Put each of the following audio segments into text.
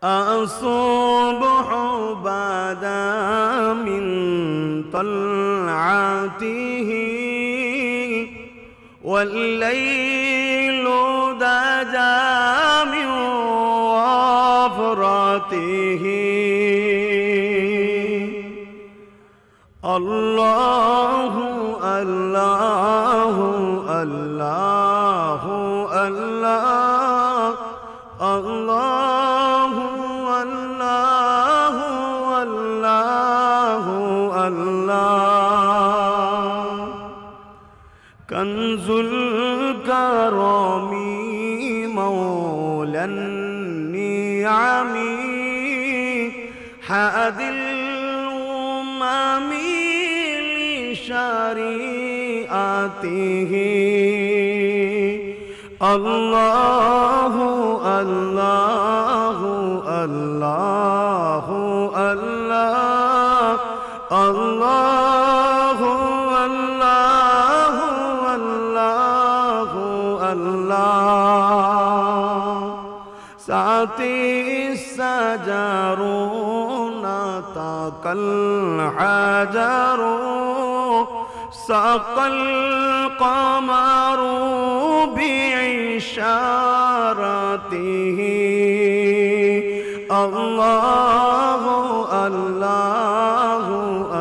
الصبح بدا من طلعته والليل دجا من وفرته الله الله الله الله الله الله الله الله كنز الكرم مولى النعم هادي الأمم لشريعته الله الله الله الله الله الله الله الله ساعتي الشجر نطق الحجر ساق القمر بإشارته الله الله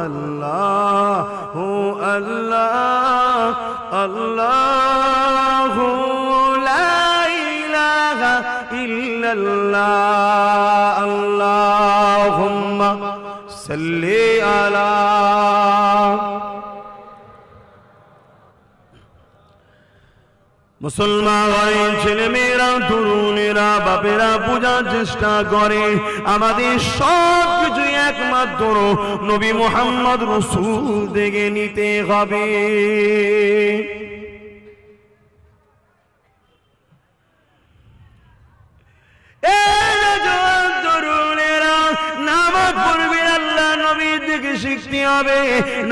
الله الله الله لا إله إلا الله اللهم صل على মুসলমান ছেলেমেয়েরা তরুণেরা বাপেরা বোঝার চেষ্টা করে আমাদের সব কিছু একমাত্র নবী মুহাম্মদ রাসূল থেকে নিতে হবে। শিখতে হবে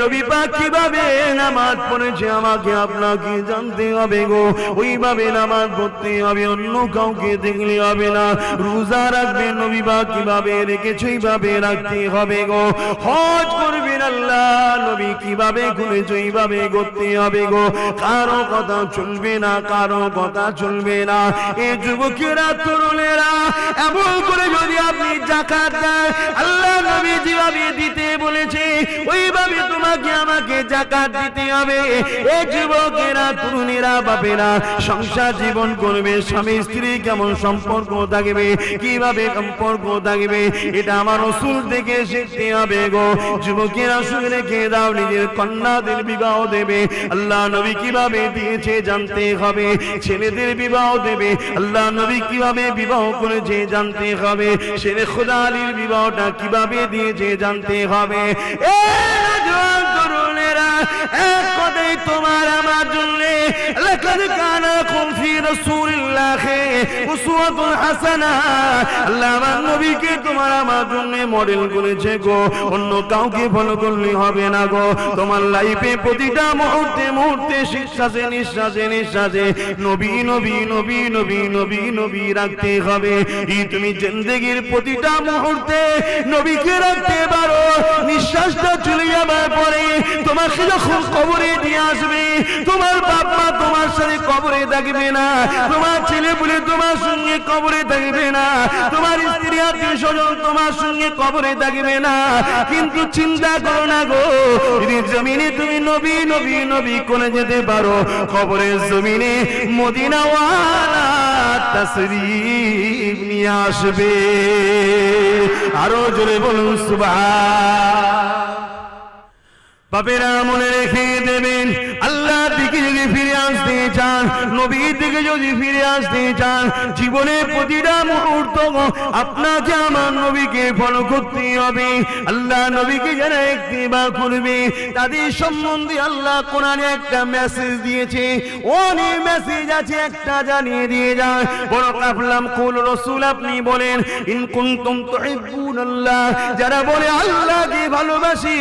নবী পাক কিভাবে নামাজ পড়েছে আমাকে আপনাকে জানতে হবে গো, ওইভাবে নামাজ পড়তে হবে, অন্য কাউকে দেখলে হবে না। রোজা রাখবেন নবী পাক কিভাবে রেখেছে ওইভাবে রাখতে হবে গো। হজ করবেন আল্লাহ নবী কিভাবে করেছে ওইভাবে করতে হবে গো। কারো কথা চলবে না, কারো কথা চলবে না। এই যুবকেরা তরুণেরা এমন করে যদি আপনি যাকাত দেন আল্লাহ নবী যেভাবে দিতে বলেছে ওইভাবে তোমাকে আমাকে যাকাত দিতে হবে। এই যুবকেরা তরুণীরা বাপেরা সংসার জীবন করবে, স্বামী স্ত্রী কেমন সম্পর্ক থাকবে, কিভাবে সম্পর্ক থাকবে, এটা আমার রাসূল থেকে শিখতে হবে গো। যুবকেরা শুনে রেখে দাও নিজের কন্যাদের বিবাহ দেবে আল্লাহ নবী কিভাবে দিয়েছে জানতে হবে। ছেলেদের বিবাহ দেবে আল্লাহ নবী কিভাবে বিবাহ করেছে জানতে হবে। শেরে খোদা আলীর বিবাহটা কিভাবে দিয়েছে জানতে হবে। এক কথাই তোমার আমার জন্য লাকাদ কানা লাকুম ফি রাসূলিল্লাহি উসওয়াতুন হাসানাহ। আল্লাহ আমার নবীকে তোমার আমার জন্য মডেল করেছে গো, অন্য কাউকে ফলো করলে হবে না গো। তোমার লাইফে প্রতিটা মুহূর্তে মুহূর্তে নিঃশ্বাসে নিঃশ্বাসে নিঃশ্বাসে নবী নবী নবী নবী নবী নবী রাখতে হবে। এই তুমি জিন্দেগির প্রতিটা মুহূর্তে নবীকে রাখতে পারো, নিঃশ্বাসটা চলে যাবার পরে তোমাকে যখন কবরে দিয়ে আসবে তোমার বাপ মা তোমার সাথে কবরে থাকবে না, তোমার ছেলে বলে তোমার সঙ্গে কবরে থাকবে না, তোমার স্ত্রী আত্মীয় স্বজন তোমার সঙ্গে কবরে থাকবে না। কিন্তু চিন্তা করো না গো, যদি জমিনে তুমি নবী নবী নবী করে যেতে পারো কবরের জমিনে মদিনাওয়ালা তাশরীফ নিয়ে আসবে। আরো জোরে বলুন সুবহান। বাপেরা মনে রেখে দেবেন আল্লাহ দিকে যদি ফিরে আসতে চান, নবীর দিকে যদি ফিরে আসতে চান, জীবনের প্রতিটা মুহূর্ত আপনাকে আমার নবীকে ফলো করতে হবে। আল্লাহ নবীকে যারা ইত্তিবা করবে তাদের সম্বন্ধে আল্লাহ কোরআনে একটা মেসেজ দিয়েছে, অনেক মেসেজ আছে, একটা জানিয়ে দিয়ে যায়। বড় কাফলাম কুল রাসূল আপনি বলেন ইন কুনতুম তুহিব্বুনাল্লাহ, যারা বলে আল্লাহকে ভালোবাসি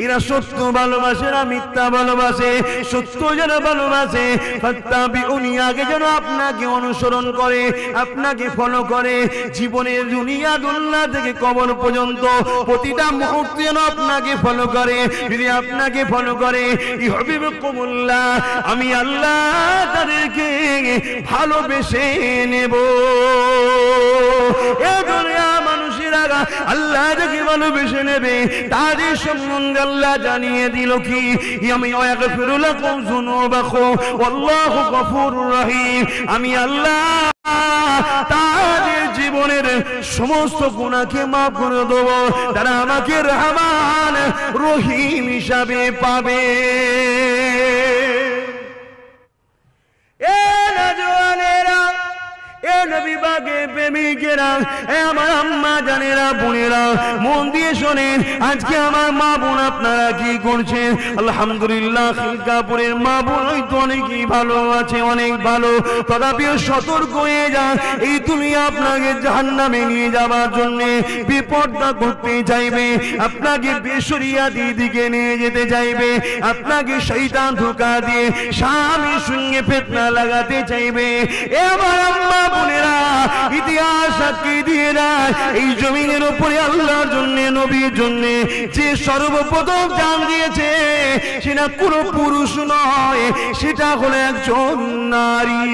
এরা সত্য ভালোবাসে না মিথ্যা ভালোবাসে। সত্য যারা ভালোবাসে ফাত্তাবিউনি, আগে যেন আপনাকে অনুসরণ করে, আপনাকে ফলো করে, জীবনের দুনিয়া দুনিয়া থেকে কবর পর্যন্ত প্রতিটা মুহূর্তে যেন আপনাকে ফলো করে। যদি আপনাকে ফলো করে, ইউহিব্বুকুমুল্লাহ, আমি আল্লাহ তাদেরকে ভালোবেসে নেব। এ দুনিয়া মানুষেরা আল্লাহ যাকে ভালোবেসে নেবে তাদের সম্বন্ধে আল্লাহ জানিয়ে দিল কি, আমি ইয়াগফিরু লাকুম যুনুবাকুম ওয়াল্লাহু গফুরুর রহিম, আমি আল্লাহ তাদের জীবনের সমস্ত গুনাহকে মাফ করে দেব, তারা আমাকে রহমান রহিম হিসাবে পাবে। এ নওজওয়ানেরা, এ নবী পাকের প্রেমিকেরা, এ আমার আম্মা জানেরা, বোনেরা, মন দিয়ে শোনেন। আজকে আমার মা বোন আপনারা কি করছেন? আলহামদুলিল্লাহ, খিলকাপুরের মা বোন হয়তো অনেকই ভালো আছে, অনেক ভালো, তথাপিও সতর্ক হয়ে যান। এই দুনিয়া আপনাকে জাহান্নামে নিয়ে যাওয়ার জন্য বিপদটা করতে চাইবে, আপনাকে বেশরিয়াতির দিকে নিয়ে যেতে চাইবে, আপনাকে শয়তান ধোঁকা দিয়ে স্বামীর সঙ্গে ফিতনা লাগাতে চাইবে। এ আমার আম্মা বোনেরা, ইতিহাস সাক্ষী দিয়ে দেয় এই জমিনের উপরে আল্লাহর জন্য, নবীর জন্য যে সর্বপ্রথম জান দিয়েছে সেটা কোনো পুরুষ নয়, সেটা হলো একজন নারী।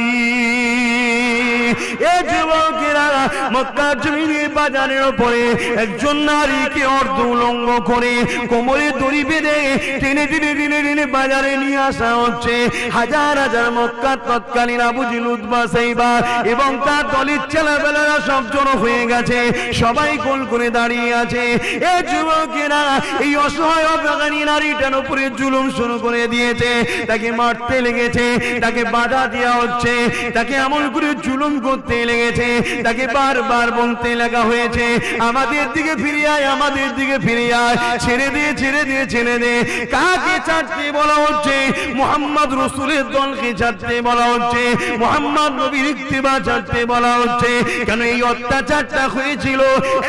এ যুবকেরা, মক্কার জমিনের বাজারের উপরে একজন নারীকে অর্ধ উলঙ্গ করে কোমরে দড়ি বেঁধে টেনে টেনে টেনে টেনে বাজারে নিয়ে আসা হচ্ছে। হাজার হাজার মক্কার তৎকালীন আবু জিল, উতবা, সাইবা এবং তার দলের ছেলেবেলারা সব জড়ো হয়ে গেছে, সবাই গোল করে দাঁড়িয়ে আছে। এ যুবকেরা, এই অসহায় অভাগী নারীটার উপরে জুলুম শুরু করে দিয়েছে, তাকে মারতে লেগেছে, তাকে বাধা দেওয়া হচ্ছে, তাকে এমন করে জুলুম করতে লেগেছে, তাকে বারবার বলতে লাগা হয়েছে, আমাদের দিকে ফিরে আয়, আমাদের দিকে ফিরে আয়, ছেড়ে দে, ছেড়ে দে, ছেড়ে দে। কাকে ছাড়তে বলা হচ্ছে? মুহাম্মদ রাসূলের দলকে ছাড়তে বলা হচ্ছে, মুহাম্মদ নবীর ইত্তিবা ছাড়তে বলা হচ্ছে। কেন এই অত্যাচারটা হয়েছিল?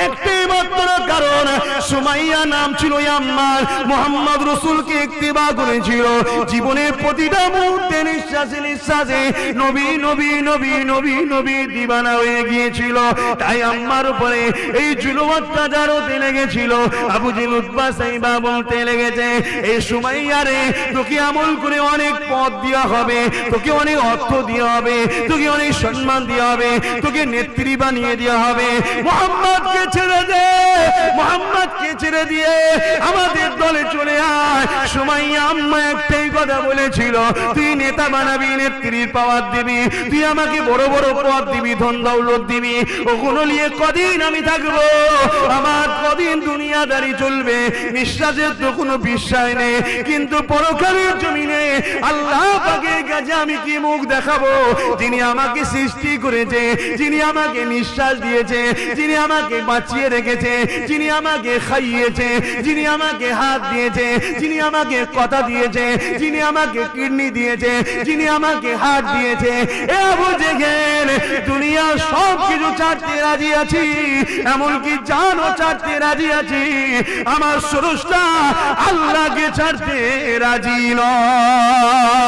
একটাই মাত্র কারণ, সুমাইয়া নাম ছিল আম্মার, মুহাম্মদ রাসূলকে ইত্তিবা করেছিল, জীবনের প্রতিটা মুহূর্তে নিঃশ্বাসে নিঃশ্বাসে নবী নবী নবী নবী নবী দিবানা হয়ে গিয়েছিল। তাই আম্মার উপরে এই জুলুম অত্যাচার হতে লেগেছিল। আবু জিল, উতবা, সাইবা বলতে লেগেছে, এই সুমাইয়া রে, তোকে আমল করে অনেক পদ দেওয়া হবে, তোকে অনেক অর্থ দেওয়া হবে, তোকে অনেক সম্মান দেওয়া হবে, তোকে নেত্রী বানিয়ে দেওয়া হবে। মুহাম্মদকে ছেড়ে দে, মুহাম্মদকে ছেড়ে দিয়ে আমাদের দলে চলে আয়। সুমাইয়া আম্মা একটাই কথা বলেছিল, তুই নেতা বানাবি, নেত্রীর পাওয়ার দিবি, তুই আমাকে বড় বড় পদ দিবি, ধন দৌলত দিবি, ওগুলো নিয়ে কদিন আমি থাকবো? আমার কদিন দুনিয়াদারি চলবে? নিঃশ্বাসের তো কোনো বিশ্বাস নেই, কিন্তু পরকালের জমিনে আল্লাহ পাকের কাছে আমি কি মুখ দেখাবো? যিনি আমাকে সৃষ্টি করেছে, যিনি আমাকে নিঃশ্বাস দিয়েছে, যিনি আমাকে বাঁচিয়ে রেখেছে, যিনি আমাকে খাইয়েছে, যিনি আমাকে হাত দিয়েছে, যিনি আমাকে কথা দিয়েছে, যিনি আমাকে কিডনি দিয়েছে, যিনি আমাকে হাত দিয়েছে, এ বুঝে গেল দুনিয়া সব কিছু ছাড়তে রাজি আছি, এমনকি জানও ছাড়তে রাজি আছি, আমার স্রষ্টা আল্লাহকে ছাড়তে রাজি নয়।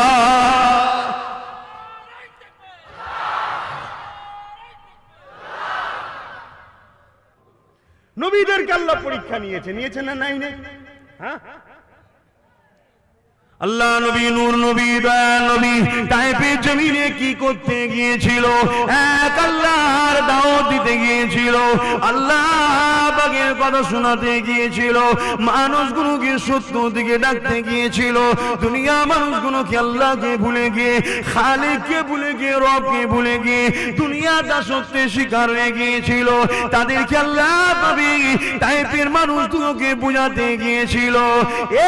নবীদেরকে আল্লাহ পরীক্ষা নিয়েছেন না নাই? হ্যাঁ, আল্লাহ নবী, নূর নবী, দয়া নবী তায়েফের জমিনে কি করতে গিয়েছিল? এক আল্লাহর দাওয়াত দিতে গিয়েছিল, আল্লাহ পাকের কথা শোনাতে গিয়েছিল, মানুষগুলোকে সত্য দিকে ডাকতে গিয়েছিল। দুনিয়া মানুষগুলোকে আল্লাহকে ভুলে গিয়ে, খালিককে ভুলে গিয়ে, রবকে ভুলে গিয়ে দুনিয়া দাসত্বের শিকার হয়ে গিয়েছিল। তাদেরকে আল্লাহ পাবে তায়েফের মানুষগুলোকে বোঝাতে গিয়েছিল।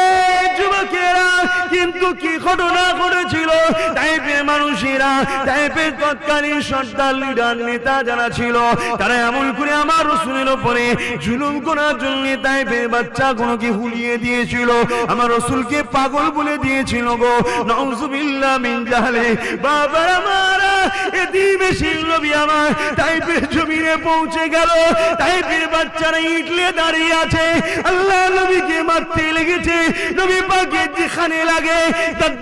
এই যুবকেরা, কিন্তু কি ঘটনা ঘটেছিল? তায়েফের মানুষেরা, তায়েফের তৎকালীন সর্দার, লিডার, নেতা যারা ছিল, তারা এমন করে আমার রাসূলের উপরে জুলুম করার জন্য তায়েফের বাচ্চাগুলোকে হুলিয়ে দিয়েছিল, আমার রাসূলকে পাগল বলে দিয়েছিল গো। নাউযুবিল্লাহ মিন জাহলে। বাবার আমার এতিমেশিল নবী আমার তায়েফের জমিনে পৌঁছে গেল, তায়েফের বাচ্চারা ইটলে দাঁড়িয়ে আছে, আল্লাহ নবীকে মারতে লেগেছে। নবী পাকের যেখানে লাগে তার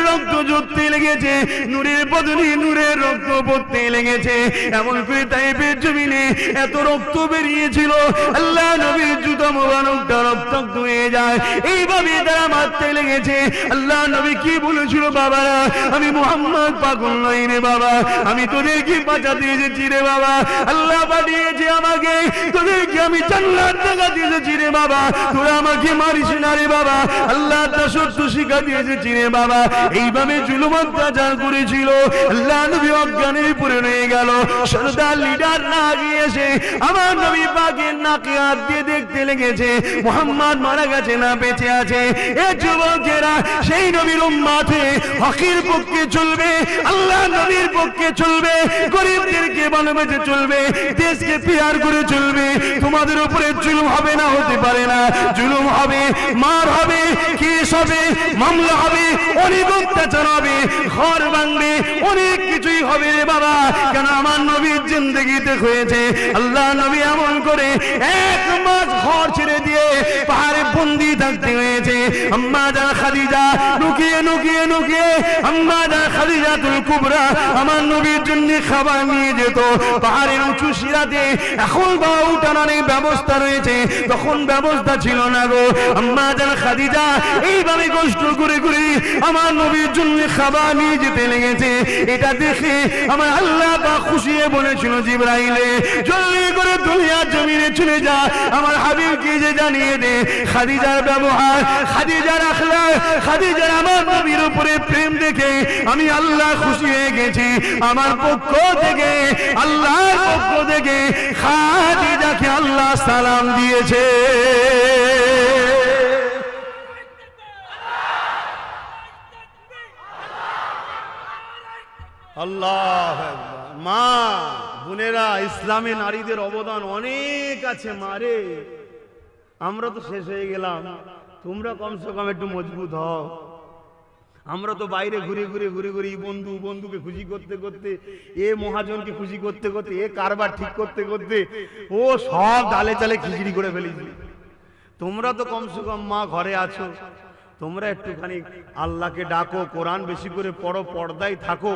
রক্ত ঝরতে লেগেছে, নূরের বদলে নূরের রক্ত পড়তে লেগেছে। এমন করে তাইফের জমিনে এত রক্ত বেরিয়েছিল, আল্লাহ নবীর জুতা মোবারকটা রক্তাক্ত হয়ে যায়। এইভাবে তারা মারতে লেগেছে। আল্লাহ নবী কি বলেছিল, বাবারা আমি মুহাম্মদ পাগল নই রে বাবা, আমি তোদেরকে বাঁচাতে এসেছি রে বাবা, আল্লাহ পাঠিয়েছে আমাকে, তোদেরকে আমি জান্নাত দেখাতে এসেছি রে বাবা, তোরা আমাকে মারিস না রে বাবা, আল্লাহ তা সত্য শিখাতে এসেছি রে বাবা। এইভাবে জুলুম অত্যাচার করেছিল। আল্লাহ নবী অজ্ঞানের উপরে রয়ে গেল। সরদার লিডার না গিয়ে এসে আমার নবী পাকের নাকে হাত দিয়ে দেখতে লেগেছে মুহাম্মদ মারা গেছে না বেঁচে আছে। এ যুবকেরা সেই নবীর উম্মতে হকের পক্ষে চলবে, আল্লাহ নবীর পক্ষে চলবে, গরিবদেরকে ভালোবেসে চলবে, দেশকে পিয়ার করে চলবে। তোমাদের উপরে জুলুম হবে না, হতে পারে না, জুলুম হবে, মার হবে, কেস হবে, মামলা হবে, অনেক অত্যাচার হবে, ঘর ভাঙবে, অনেক কিছুই হবে রে বাবা। কেন আমার নবীর জিন্দেগিতে হয়েছে। আল্লাহ নবী এমন করে 1 মাস ঘর ছেড়ে দিয়ে পাহাড়ে বন্দি থাকতে হয়েছে। আম্মা জান খাদিজা লুকিয়ে লুকিয়ে লুকিয়ে, আম্মা জান খাদিজাতুল কুবরা আমার নবীর জন্য খাবার নিয়ে যেত পাহাড়ের উঁচু শিরাতে। এখন বা উঠানোর ব্যবস্থা রয়েছে, তখন ব্যবস্থা ছিল না গো। আম্মা জান খাদিজা এইভাবে কষ্ট করে করে আমার নবীর জন্য খাবার নিয়ে যেতে লেগেছে। এটা দেখে আমার আল্লাহ পাক খুশি হয়ে বলেছিল, জিবরাইলে জলদি করে দুনিয়ার জমিনে চলে যা, আমার হাবিবকে যে জানিয়ে দে খাদিজার ব্যবহার, খাদিজার আখলাক, খাদিজার আমার নবীর উপরে প্রেম দেখে আমি আল্লাহ খুশি হয়ে গেছি। আমার পক্ষ থেকে, আল্লাহর পক্ষ থেকে খাদিজাকে আল্লাহ সালাম দিয়েছে। আল্লাহ মা বোনেরা, ইসলামে নারীদের অবদান অনেক আছে মারে। আমরা তো শেষ হয়ে গেলাম, তোমরা কমসে কম একটু মজবুত হও। আমরা তো বাইরে ঘুরে ঘুরে ঘুরে ঘুরে বন্ধুকে খুশি করতে করতে, এ মহাজনকে খুশি করতে করতে, এ কারবার ঠিক করতে করতে ও সব ডালে চালে খিচড়ি করে ফেলেছি। তোমরা তো কমসে কম মা ঘরে আছো, তোমরা একটুখানি আল্লাহকে ডাকো, কোরআন বেশি করে পড়ো, পর্দায় থাকো,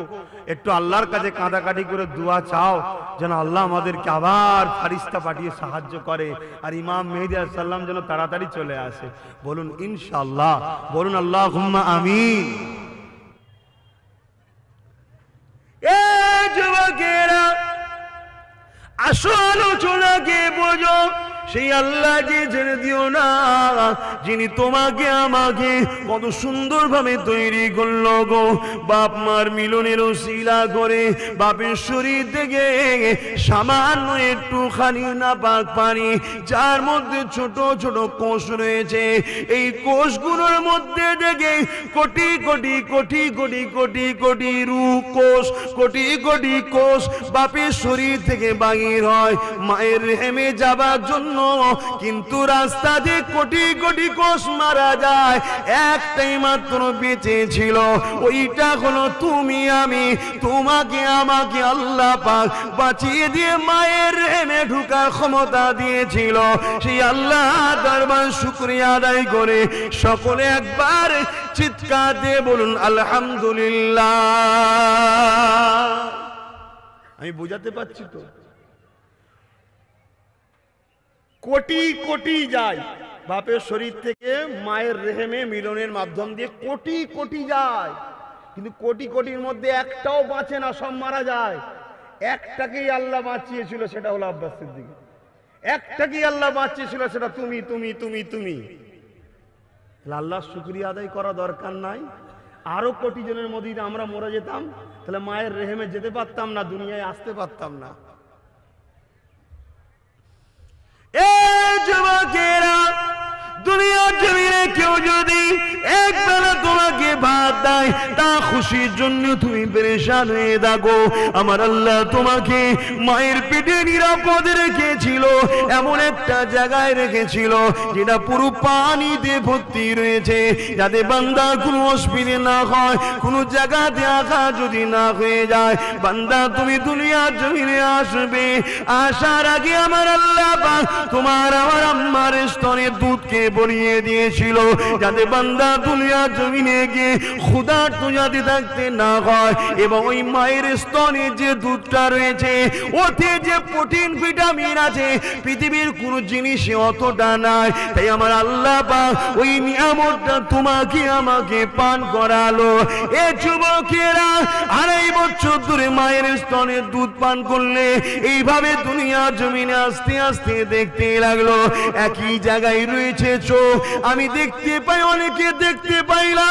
একটু আল্লাহর কাছে কাঁদাকাটি করে দোয়া চাও যেন আল্লাহ আমাদেরকে আবার ফারিস্তা পাঠিয়ে সাহায্য করে, আর ইমাম মেহেদী আলাইহিস সালাম যেন তাড়াতাড়ি চলে আসে। বলুন ইনশাআল্লাহ, বলুন আল্লাহুম্মা আমিন। এ যুবকেরা, আসো আলোচনাকে বোঝো। সেই আল্লাহকে ছেড়ে দিও না, যিনি তোমাকে আমাকে কত সুন্দরভাবে তৈরি করলো গো। বাপ মার মিলনের ওসিলা করে বাপের শরীর থেকে সামান্য একটুখানি নাপাক পানি, যার মধ্যে ছোট ছোট কোষ রয়েছে, এই কোষগুলোর মধ্যে থেকে কোটি কোটি কোটি কোটি কোটি কোটি রূপ কোষ, কোটি কোটি কোষ বাপের শরীর থেকে বাহির হয় মায়ের রেহেমে যাবার জন্য। কিন্তু রাস্তা দিয়ে কোটি কোটি কোষ মারা যায়, একটাই মাত্র বেঁচে ছিল, ওইটা হলো তুমি আমি। তোমাকে আমাকে আল্লাহ পাক বাঁচিয়ে দিয়ে মায়ের রেহেমে ঢোকার ক্ষমতা দিয়েছিল। সেই আল্লাহ দরবার শুকরিয়া আদায় করে সকলে একবার চিৎকার দিয়ে বলুন আলহামদুলিল্লাহ। আমি বোঝাতে পারছি তো? কোটি কোটি যায় বাপের শরীর থেকে মায়ের রেহেমে মিলনের মাধ্যম দিয়ে, কোটি কোটি যায়, কিন্তু কোটি কোটির মধ্যে একটাও বাঁচে না, সব মারা যায়। একটাকেই আল্লাহ বাঁচিয়েছিল, সেটা হলো আব্বাস সিদ্দিক। একটাকেই আল্লাহ বাঁচিয়েছিল, সেটা তুমি তুমি তুমি তুমি। আল্লাহর শুকরিয়া আদায় করা দরকার নাই? আরো কোটি জনের মধ্যে আমরা মরে যেতাম, তাহলে মায়ের রেহেমে যেতে পারতাম না, দুনিয়ায় আসতে পারতাম না। যুবকেরা, দুনিয়ার জমিনে কেউ যদি একবেলা তোমাকে ভাত দেয়, তা খুশির জন্য তুমি পেরেশান হয়ে থাকো, আমার আল্লাহ তোমাকে মায়ের পেটে নিরাপদ রেখেছিল, এমন একটা জায়গায় রেখেছিল যেটা পুরো পানিতে ভর্তি রয়েছে, যাতে বান্দা কোনো অসুবিধে না হয়, কোনো জায়গাতে আঘা যদি না হয়ে যায়। বান্দা তুমি দুনিয়ার জমিনে আসবে, আসার আগে আমার আল্লাহ পাক তোমার আমার আম্মার স্তনে দুধ দুধকে বনিয়ে দিয়েছিল যাতে বান্দা দুনিয়া জমিনে গিয়ে ক্ষুধার্ত যাতে থাকতে না হয়, এবং ওই মায়ের স্তনে যে দুধটা রয়েছে ওতে যে প্রোটিন ভিটামিন আছে পৃথিবীর কোন জিনিসে অতটা নাই। তাই আমার আল্লাহ পাক ওই নিয়ামতটা তোমাকে আমাকে পান করালো। এ যুবকেরা 2.5 বছর ধরে মায়ের স্তনে দুধ পান করলে এইভাবে দুনিয়া জমিনে আস্তে আস্তে দেখতে লাগলো। একই জায়গায় রয়েছে চোখ, আমি দেখতে পাই, অনেকে দেখতে পাই না।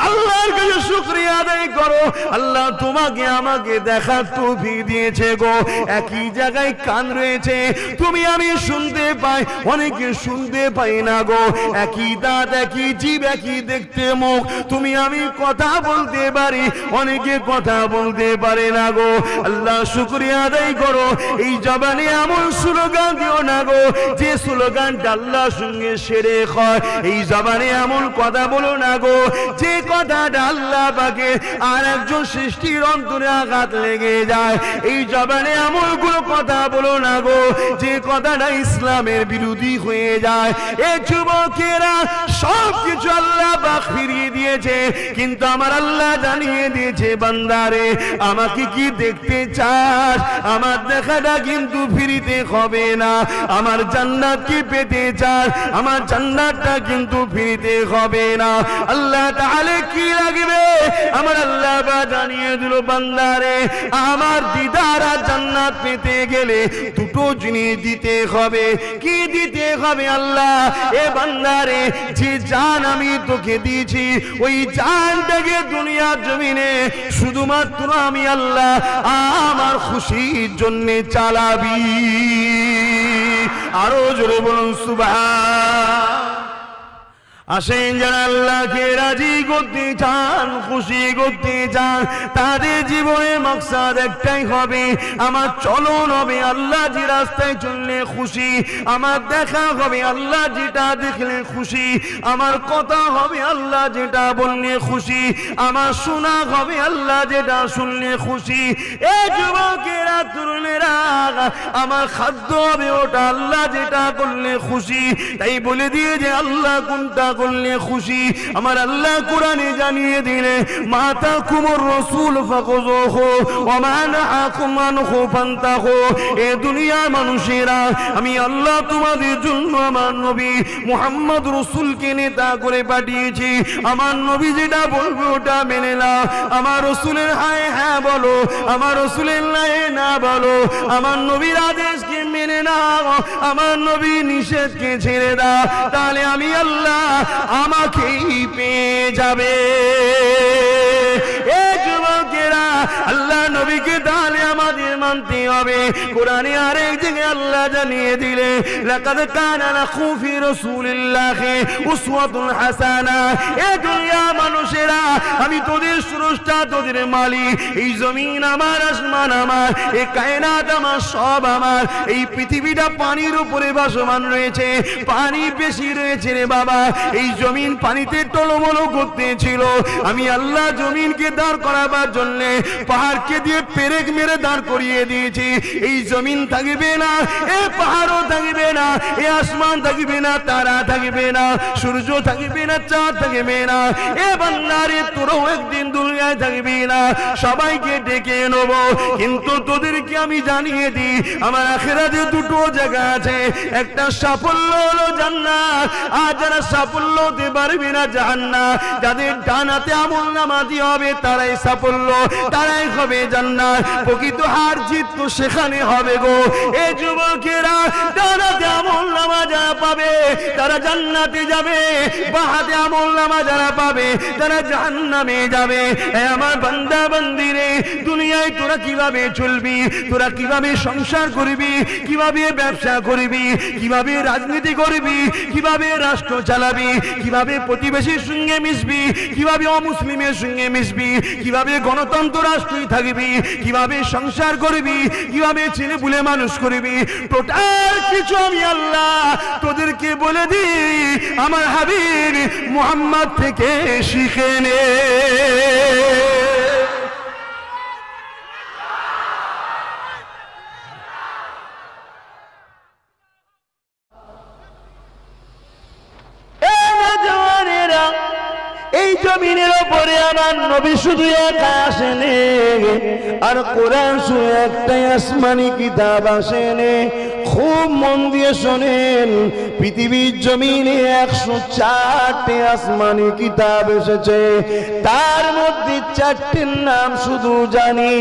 আল্লাহর কাছে শুকরিয়া আদায় করো, আল্লাহ তোমাকে আমাকে দেখার তৌফিক দিয়েছে গো। একই জায়গায় কান রয়েছে, তুমি আমি শুনতে পাই, অনেকে শুনতে পাই না গো। একই দাঁত, একই জিভ, একই দেখতে মুখ, তুমি আমি কথা বলতে পারি, অনেকে কথা বলতে পারে না গো। আল্লাহ শুকরিয়া আদায় করো। এই জবানে এমন স্লোগান দিও না গো যে স্লোগানটা আল্লাহর সঙ্গে শিরক হয়। এই জবানে এমন কথা বলো না গো যে কথাটা আল্লাহ পাকে আর একজন সৃষ্টির অন্তরে আঘাত লেগে যায়। এই জবানে এমন কোনো কথা বলো না গো যে কথাটা ইসলামের বিরোধী হয়ে যায়। এ যুবকেরা সব কিছু আল্লাহ পাক ফিরিয়ে দিয়েছে, কিন্তু আমার আল্লাহ জানিয়ে দিয়েছে বান্দারে আমাকে কি দেখতে চাস, আমার দেখাটা কিন্তু ফিরিতে হবে না। আমার জান্নাত কি পেতে চাস, আমার জান্নাতটা কিন্তু ফিরিতে হবে না। আল্লাহ তাআলা কি লাগবে, আমার আল্লাহ পাক জানিয়ে দিল বান্দারে আমার দিদার আর জান্নাত পেতে গেলে দুটো জিনিস দিতে হবে। কি দিতে হবে আল্লাহ? এ বান্দারে যে জান আমি তোকে দিয়েছি ওই জানটাকে দুনিয়ার জমিনে শুধুমাত্র আমি আল্লাহ আমার খুশির জন্য চালাবি। আরো জোরে বলুন সুবহান। আসেন যারা আল্লাহকে রাজি করতে চান, খুশি করতে চান, তাদের জীবনে মাকসাদ একটাই হবে, আমার চলন হবে আল্লাহ যে রাস্তায় চললে খুশি, আমার দেখা হবে আল্লাহ যেটা দেখলে খুশি, আমার কথা হবে আল্লাহ যেটা বললে খুশি, আমার শোনা হবে আল্লাহ যেটা শুনলে খুশি। এই যুবকেরা তরুণেরা আমার খাদ্য হবে ওটা আল্লাহ যেটা করলে খুশি। তাই বলে দিয়ে যে আল্লাহ কোনটা করলে খুশি আমার আল্লাহ কোরআনে জানিয়ে দিলে মাতা কুমর রসুল ফাকুযুহু ওয়া মা নাহাকুম আনহু ফান্তাহু। এ দুনিয়ার মানুষেরা আমি আল্লাহ তোমাদের জন্য আমার নবী মুহাম্মদ রাসূলকে নেতা করে পাঠিয়েছি। আমার নবী যেটা বলবে ওটা মেনে নাও, আমার রাসূলের হ্যাঁ হ্যাঁ বলো, আমার রাসূলের না না বলো, আমার নবীর আদেশকে মেনে নাও, আমার নবীর নিষেধকে ছেড়ে দাও, তাহলে আমি আল্লাহ আমাকেই পেয়ে যাবে। এ যুবকেরা আল্লাহ নবীকে তাহলে আমাদের মানতে হবে। কোরআনে আরেক জায়গায় আল্লাহ জানিয়ে দিলে লাকাদ কানা লাকুম ফি রাসূলিল্লাহি উসওয়াতুন হাসানাহ। এ দুনিয়ার মানুষেরা আমি তোদের স্রষ্টা, তোদের মালিক, এই জমিন আমার, আসমান আমার, এই কায়নাত আমার, সব আমার। এই পৃথিবীটা পানির উপরে ভাসমান রয়েছে, পানি বেশি রয়েছে রে বাবা। এই জমিন পানিতে টলমল করতেছিল, আমি আল্লাহ জমিনকে দাঁড় করাবার জন্য পাহাড়কে দিয়ে পেরেক মেরে দাঁড় করিয়ে দিয়েছি। এই জমিন থাকবে না, এ পাহাড়ও থাকবে না, এ আসমান থাকবে না, তারা থাকবে না, সূর্য থাকবে না, চাঁদ থাকবে না। এ বান্দারে তোরও একদিন দুনিয়ায় থাকবি না, সবাইকে ডেকে নেব। কিন্তু তোদেরকে আমি জানিয়ে দিই আমার আখিরাতে দুটো জায়গা আছে, একটা সাফল্য হলো জান্নাত, আর যারা সাফল্য হতে পারবে না জাহান্নাম। যাদের ডানাতে আমলনামা দিয়ে হবে তারাই সাফল্য, তারাই হবে জান্নাত। প্রকৃত হার জিত তো সেখানে হবে গো। এই যুবকেরা ডানাতে আমলনামা যারা পাবে তারা জান্নাতে যাবে, বাহাতে আমলনামা যারা পাবে তারা জাহান্নামে যাবে। আমার বান্দা বান্দিরে দুনিয়ায় তোরা কিভাবে চলবি, তোরা কিভাবে সংসার করবি, কিভাবে ব্যবসা করবি, কিভাবে রাজনীতি করবি, কিভাবে রাষ্ট্র চালাবি, কিভাবে প্রতিবেশীর সঙ্গে মিশবি, কিভাবে অমুসলিমের সঙ্গে মিশবি, কিভাবে গণতন্ত্র রাষ্ট্রই থাকবি, কিভাবে সংসার করবি, কিভাবে ছেলে পুলে মানুষ করবি, টোটাল কিছু আমি আল্লাহ তোদেরকে বলে দিই আমার হাবিব মুহাম্মদ থেকে শিখে নে। জমিনের উপরে আমার নবী শুধু একা আসেনি, আর কোরআন শুধু একটাই আসমানি কিতাব আসেনি। খুব মন দিয়ে শোনেন, পৃথিবীর জমিনে 104টি আসমানি কিতাব এসেছে, তার মধ্যে 4টির নাম শুধু জানি,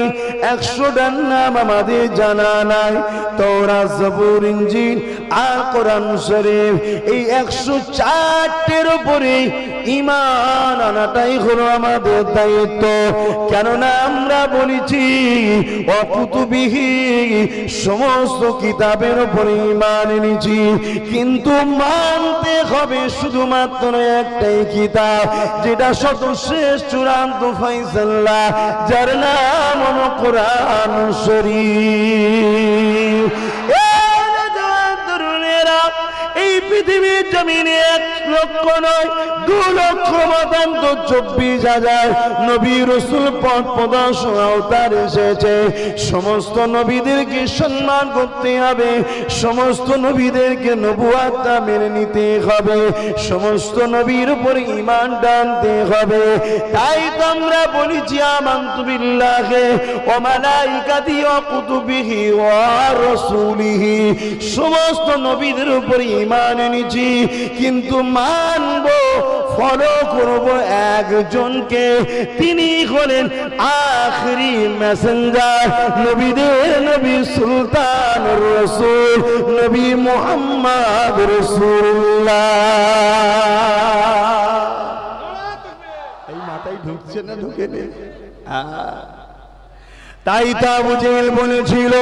100টার নাম আমাদের জানা নাই। তাওরাত, জাবুর, ইনজিল আর কোরআন শরীফ, এই 104টির উপরে ঈমান আনাটাই হলো আমাদের দায়িত্ব। কেননা আমরা বলেছি অকুতুবিহি, সমস্ত কিতাবের উপরে ঈমান এনেছি, কিন্তু মানতে হবে শুধুমাত্র একটাই কিতাব, যেটা সর্বশ্রেষ্ঠ চূড়ান্ত ফয়সালা, যার নাম হলো কোরআন শরীফ। এই পৃথিবীর জমিনে 1 লক্ষ নয়, 2 লক্ষ 24,000 নবী রাসূল পথ প্রদর্শক অবতার এসেছে। সমস্ত নবীদেরকে সম্মান করতে হবে, সমস্ত নবীদেরকে নবুয়াতটা মেনে নিতে হবে, সমস্ত নবীর উপরে ঈমান আনতে হবে। তাই তো আমরা বলেছি আমানতু বিল্লাহি ওয়া মালাইকাতিহি ওয়া কুতুবিহি ওয়া রাসূলিহি, সমস্ত নবীদের উপরে ঈমান এনেছি, কিন্তু মানবো, ফলো করব একজনকে, তিনি হলেন আখেরি মেসেঞ্জার, নবীদের নবী, সুলতান রাসূল, নবী মুহাম্মদ রাসূলুল্লাহ। এই মাথায় ঢুকছে না ঢুকে নে? তাই তা আবু জেহেল বলেছিল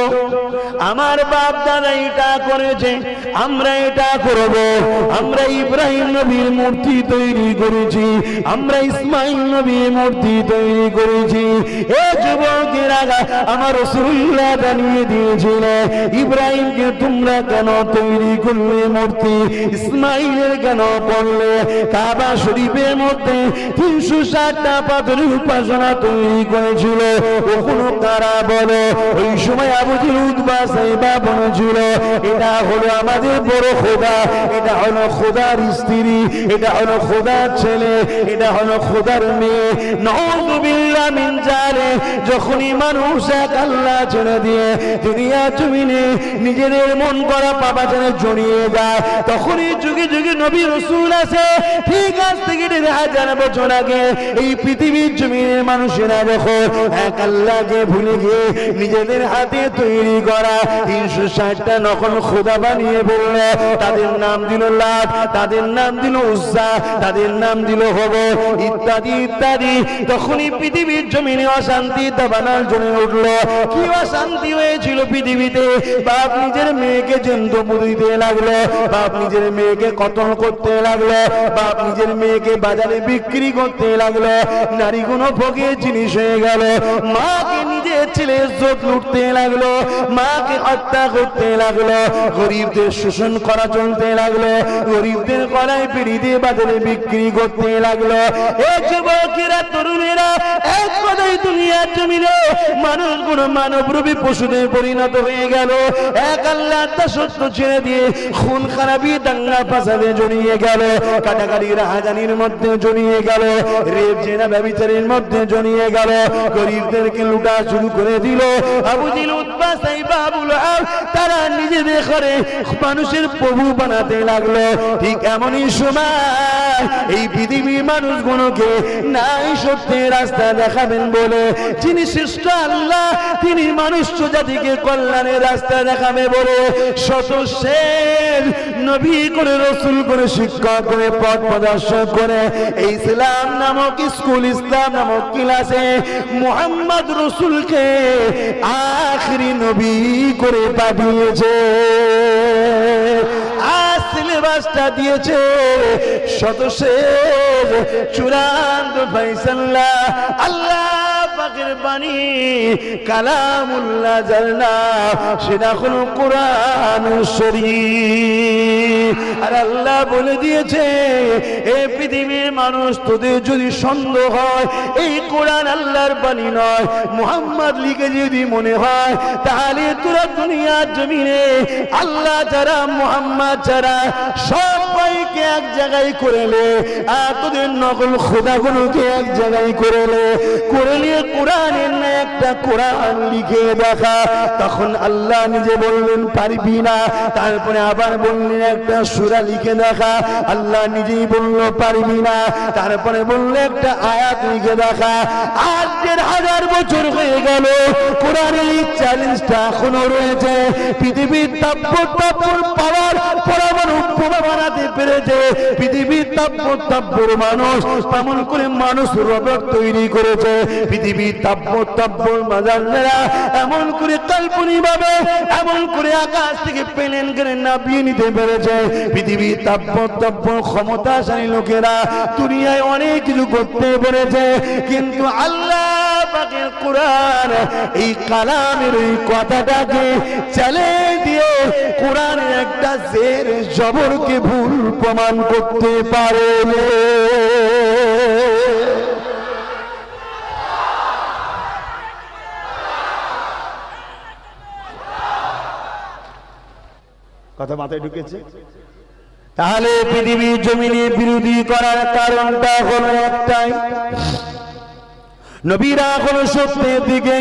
আমার বাপ দাদা এটা করেছে, আমরা এটা করব। আমরা ইব্রাহিম নবীর মূর্তি তৈরি করেছি, আমরা ইসমাইল নবীর মূর্তি তৈরি করেছি। এ যুবকেরা, আমার রাসূলুল্লাহ জানিয়ে দিয়েছিল ইব্রাহিমকে তোমরা কেন তৈরি করলে মূর্তি, ইসমাইলের কেন করলে? কাবা শরীফের মধ্যে 360টা পাথরের উপাসনা তৈরি করেছিল। ওখানে তারা বলে ওই সময় আবু জেহেল, উতবা, সাইবা বলেছিল এটা হলো আমাদের বড় খোদা, এটা হলো খোদার স্ত্রী, এটা হলো খোদার ছেলে, এটা হলো খোদার মেয়ে। নাউযুবিল্লাহ মিন যালিক। যখনই মানুষ এক আল্লাহ ছেড়ে দিয়ে দুনিয়া জমিনে নিজেদের মন করা পাপাচারে জড়িয়ে যায়, তখনই যুগে যুগে নবী রাসূল আছে। ঠিক আজ থেকে 1000 বছর আগে এই পৃথিবীর জমিনের মানুষেরা দেখো এক আল্লাহকে ভুলে গিয়ে নিজেদের হাতে তৈরি করা 360টা নকল খোদা বানিয়ে বলল। তাদের নাম দিল লাত, তাদের নাম দিল উজ্জা, তাদের নাম দিল হবল, ইত্যাদি ইত্যাদি। তখনই পৃথিবীর জমিনে অশান্তি দাবানল জ্বলে উঠল। কি অশান্তি হয়েছিল পৃথিবীতে? বাপ নিজের মেয়েকে জন্তু দিতে লাগলো, বাপ নিজের মেয়েকে কতল করতে লাগলো, বাপ নিজের মেয়েকে বাজারে বিক্রি করতে লাগলো, নারীগুলো ভোগের জিনিস হয়ে গেল। মাকে নিজের ছেলে ইজ্জত লুটতে লাগলো, মাকে হত্যা করতে লাগলো, গরিবদের শোষণ করা চলতে লাগলো, গরিবদের গলায় পিড়ি দিয়ে বাজারে বিক্রি করতে লাগলো। এই যুবকেরা, তরুণেরা, এক কথায় দুনিয়ার জমিনে মানুষগুলো মানবরূপী পশুতে পরিণত হয়ে গেল। এক আল্লাহর দাসত্ব ছেড়ে দিয়ে খুন খারাপি, দাঙ্গা ফাসাদে জড়িয়ে গেল, কাটাকাটি রাহাজানির মধ্যে জড়িয়ে গেল, রেপ জেনা ব্যভিচারের মধ্যে জড়িয়ে গেল, গরিবদেরকে লুটা শুরু করে দিল। আবু জেহেল, উতবা, সাইবা, আবু লাহাব তারা নিজেদের ঘরে মানুষের প্রভু বানাতে লাগলো। ঠিক এমনই সময় এই পৃথিবীর মানুষগুলোকে নাই সত্যের রাস্তা দেখাবেন বলে যিনি শ্রেষ্ঠ আল্লাহ, তিনি মানুষ জাতিকে কল্যাণের রাস্তা দেখাবে বলে সর্বশেষ নবী করে, রাসূল করে, শিক্ষক করে, পথ প্রদর্শক করে এই ইসলাম নামক স্কুল, ইসলাম নামক ক্লাসে মুহাম্মদ রাসূলকে আখেরি নবী করে পাঠিয়েছে। সিলেবাসটা দিয়েছে সর্বশেষ চূড়ান্ত ফয়সালা। আল্লাহ পাক পাকের বাণী কালামুল্লাহ জালনা সেটা হলো কোরআন শরীফ। আর আল্লাহ বলে দিয়েছে এই পৃথিবীর মানুষ তোদের যদি সন্দেহ হয় এই কোরআন আল্লাহর বাণী নয় মুহাম্মদ লিখে যদি মনে হয় তাহলে তোরা দুনিয়ার জমিনে আল্লাহ যারা মুহাম্মদ যারা সবাইকে এক জায়গায় করে নে আর তোদের নকল খোদাগুলোকে এক জায়গায় করে নিয়ে কোরআনের না একটা কোরআন লিখে দেখা। তখন আল্লাহ নিজে বললেন পারবি না, তারপরে আবার বললেন একটা সূরা লিখে দেখা। আল্লাহ নিজেই বলল পারবি না, তারপরে বললে একটা আয়াত লিখে দেখা। আর ১,৫০০ বছর হয়ে গেল কোরআনের এই চ্যালেঞ্জটা এখনো রয়েছে। পৃথিবীর তাপ্পর পাওয়ার পরমাণু বোমা বানাতে পেরেছে পৃথিবীর তাপ্পর মানুষ, তেমন করে মানুষ রবট তৈরি করেছে পৃথিবীর তাপ্পর মাজাররা এমন করে কাল্পনিক ভাবে এমন করে আকাশ থেকে প্লেন করে নামিয়ে নিতে পেরেছে। পৃথিবীর তাপ্পর ক্ষমতাশালী লোকেরা দুনিয়ায় অনেক কিছু করতে পেরেছে, কিন্তু আল্লাহ পাকের কোরআন এই কালামের ওই কথাটাকে চ্যালেঞ্জ দিয়ে কোরআনের একটা জের জবরকে ভুল প্রমাণ করতে পারে। কথা মাথায় ঢুকেছে? তাহলে পৃথিবীর জমিনে বিরোধী করার কারণটা হলো একটাই, নবীরা হলো সত্যের দিকে,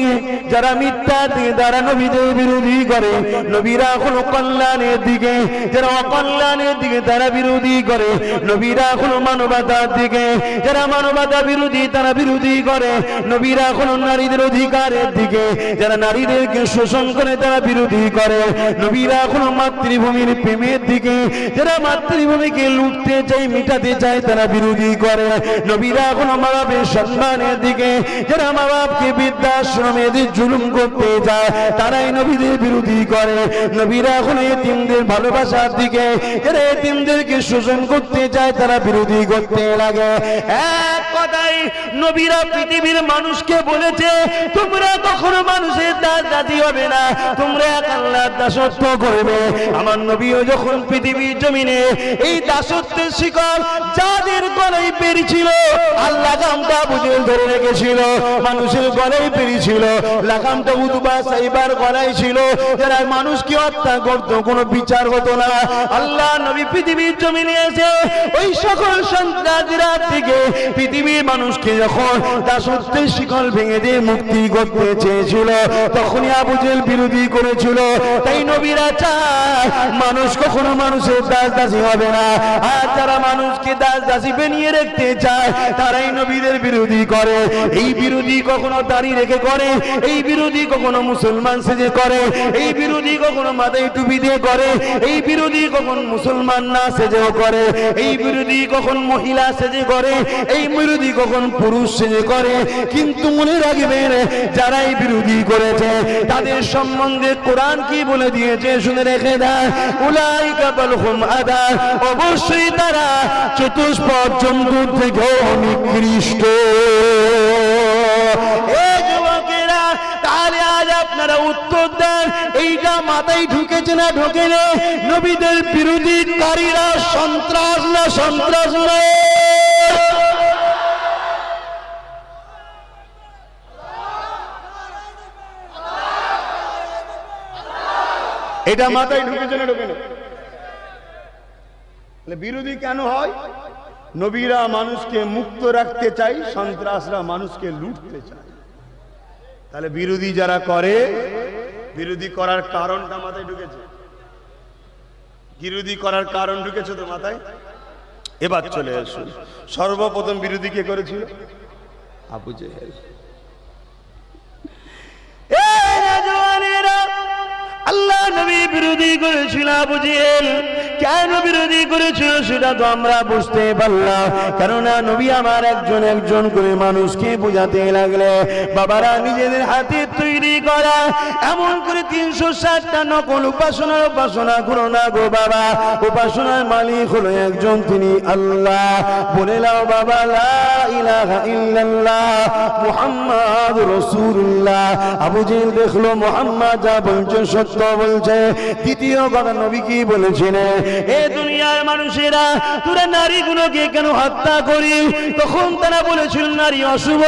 যারা মিথ্যার দিকে তারা নবীদের বিরোধী করে। নবীরা হলো কল্যাণের দিকে, যারা অকল্যাণের দিকে তারা বিরোধী করে। নবীরা হলো মানবতার দিকে, যারা মানবতা বিরোধী তারা বিরোধী করে। নবীরা হলো নারীদের অধিকারের দিকে, যারা নারীদেরকে শোষণ করে তারা বিরোধী করে। নবীরা হলো মাতৃভূমির প্রেমের দিকে, যারা মাতৃভূমিকে লুটতে চায় মিটাতে চায় তারা বিরোধী করে। নবীরা হলো মা বাপের সম্মানের দিকে, যারা মা বাপকে বৃদ্ধাশ্রমে জুলুম করতে যায় তারাই নবীদের বিরোধী করে। নবীরা হলো এতিমদের ভালোবাসার দিকে, যারা এতিমদেরকে শোষণ করতে চায় তারা বিরোধী করতে লাগে। এক কথাই নবীরা পৃথিবীর মানুষকে বলেছে তোমরা কখনো মানুষের দাসী হবে না, তোমরা এক আল্লাহর দাসত্ব করবে। আমার নবীও যখন পৃথিবীর জমিনে এই দাসত্বের শিকল যাদের গলায় পেরেছিল আল্লাহ গামটা বুঝে ধরে রেখেছিল, মানুষের গলায় পেরেছিল, লাগামটা উতবা সাইবার গলায় ছিল, যারা মানুষকে হত্যা করত কোনো বিচার হতো না। আল্লাহ নবী পৃথিবীর জমিনে এসে ওই সকল সন্ত্রাসীরা থেকে পৃথিবীর মানুষকে যখন দাসত্বের শিকল ভেঙে দিয়ে মুক্তি করতে চেয়েছিল তখনই আবু জেহেল বিরোধী করেছিল। তাই নবীরা চায় মানুষ কখনো মানুষের দাসী হবে না, আর যারা মানুষকে দাসী বানিয়ে রাখতে চায় তারাই নবীদের বিরোধী করে। এই বিরোধী কখনো দাড়ি রেখে করে, এই বিরোধী কখনো মুসলমান সেজে করে, এই বিরোধী কখনো মাথায় টুপি দিয়ে করে, এই বিরোধী কখন মুসলমান না সেজেও করে, এই বিরোধী কখন মহিলা সেজে করে, এই বিরোধী কখন পুরুষ সেজে করে। কিন্তু মনে রাখবেন যারা এই বিরোধী করেছে তাদের সম্বন্ধে কোরআন কি বলে দিয়েছে শুনে রেখে দেয়, উলাইকা বালহুম আদা, অবশ্যই তারা চতুষ্পদ জন্তুর থেকেও নিকৃষ্ট। তাহলে আজ আপনারা উত্তর দেন এইটা মাথায় ঢুকেছে না ঢোকে না? নবীদের বিরোধীকারীরা সন্ত্রাস না সন্ত্রাস না? এটা মাথায় ঢুকেছে না ঢোকে না? বিরোধী কেন হয়? নবীরা মানুষকে মুক্ত রাখতে চাই, সন্ত্রাসরা মানুষকে লুটতে চায়। তাহলে বিরোধী যারা করে, বিরোধী করার কারণটা মাথায় ঢুকেছে? বিরোধী করার কারণ ঢুকেছে তো মাথায়? এবার চলে আসুন, সর্বপ্রথম বিরোধী কে করেছিল? আবু জেহেল। আল্লাহ নবী বিরোধী করেছিল আবু জেহেল। কেন বিরোধী করেছিল সেটা তো আমরা বুঝতে পারলাম। কেননা নবী আমার একজন একজন করে মানুষকে বোঝাতে লাগলে, বাবারা নিজেদের হাতে তৈরি করা এমন করে 360টা নকল উপাসনা করো না গো বাবা। উপাসনার মালিক হলো একজন, তিনি আল্লাহ। বলে নাও বাবা, লা ইলাহা ইল্লাল্লাহ মুহাম্মাদুর রাসূলুল্লাহ। আবু জেহেল দেখলো মুহাম্মদ যা বলছে সত্য বলছে। দ্বিতীয় কথা নবী কি বলেছিলেন, এ দুনিয়ার মানুষেরা তোরা নারীগুলোকে কেন হত্যা করি? তখন তারা বলেছিল নারী অশুভ,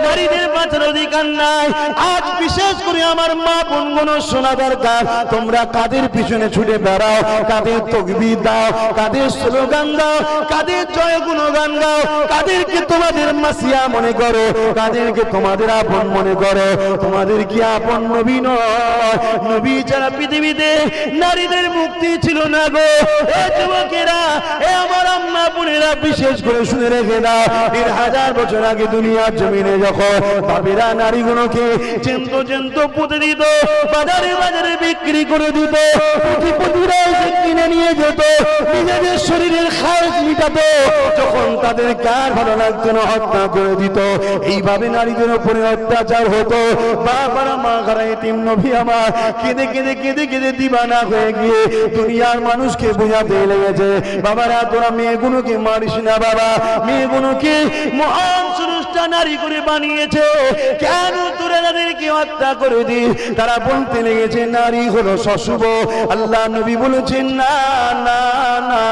নারীদের বাঁচার অধিকার নাই। আজ বিশেষ করে আমার মা বোনগুলো শোনা দরকার, তোমরা কাদের পিছনে ছুটে বেড়াও, কাদের তাকবীর দাও, কাদের স্লোগান দাও, কাদের জয় গুণগান গাও, কাদেরকে তোমাদের মাসিয়া মনে করো, কাদেরকে তোমাদের আপন মনে করো? তোমাদের কি আপন নবী নয়? নবী ছাড়া পৃথিবীতে নারীদের মুক্তি ছিল না গো। এ যুবকেরা, এ আমার আম্মা বোনেরা, বিশেষ করে শুনে রেখে দাও, 1000 বছর আগে দুনিয়ার জমিনে যখন বাবেরা নারীগুলোকে চেন্ত পুঁতে দিত, বাজারে বাজারে বিক্রি করে দিত, কোটিপতিরা এসে কিনে নিয়ে যেত, নিজেদের শরীরের খাওয়াজ মিটাতো, যখন তাদের কার ভালো লাগতো না হত্যা করে দিত। এইভাবে নারীদের উপরে অত্যাচার হতো। বাবারা মা ঘরে এতিম নবী আমার কেঁদে কেঁদে কেঁদে কেঁদে দিবানা হয়ে গিয়ে দুনিয়ার মানুষকে বোঝাতে লেগেছে, বাবারা তোরা মেয়েগুলোকে মারিস না বাবা, মেয়েগুলোকে মহান স্রষ্টা নারী করে বানিয়েছে, কেন তোরা তাদেরকে হত্যা করে দিস? তারা বলতে লেগেছে নারী হলো অশুভ। আল্লাহ নবী বলেছেন না না না,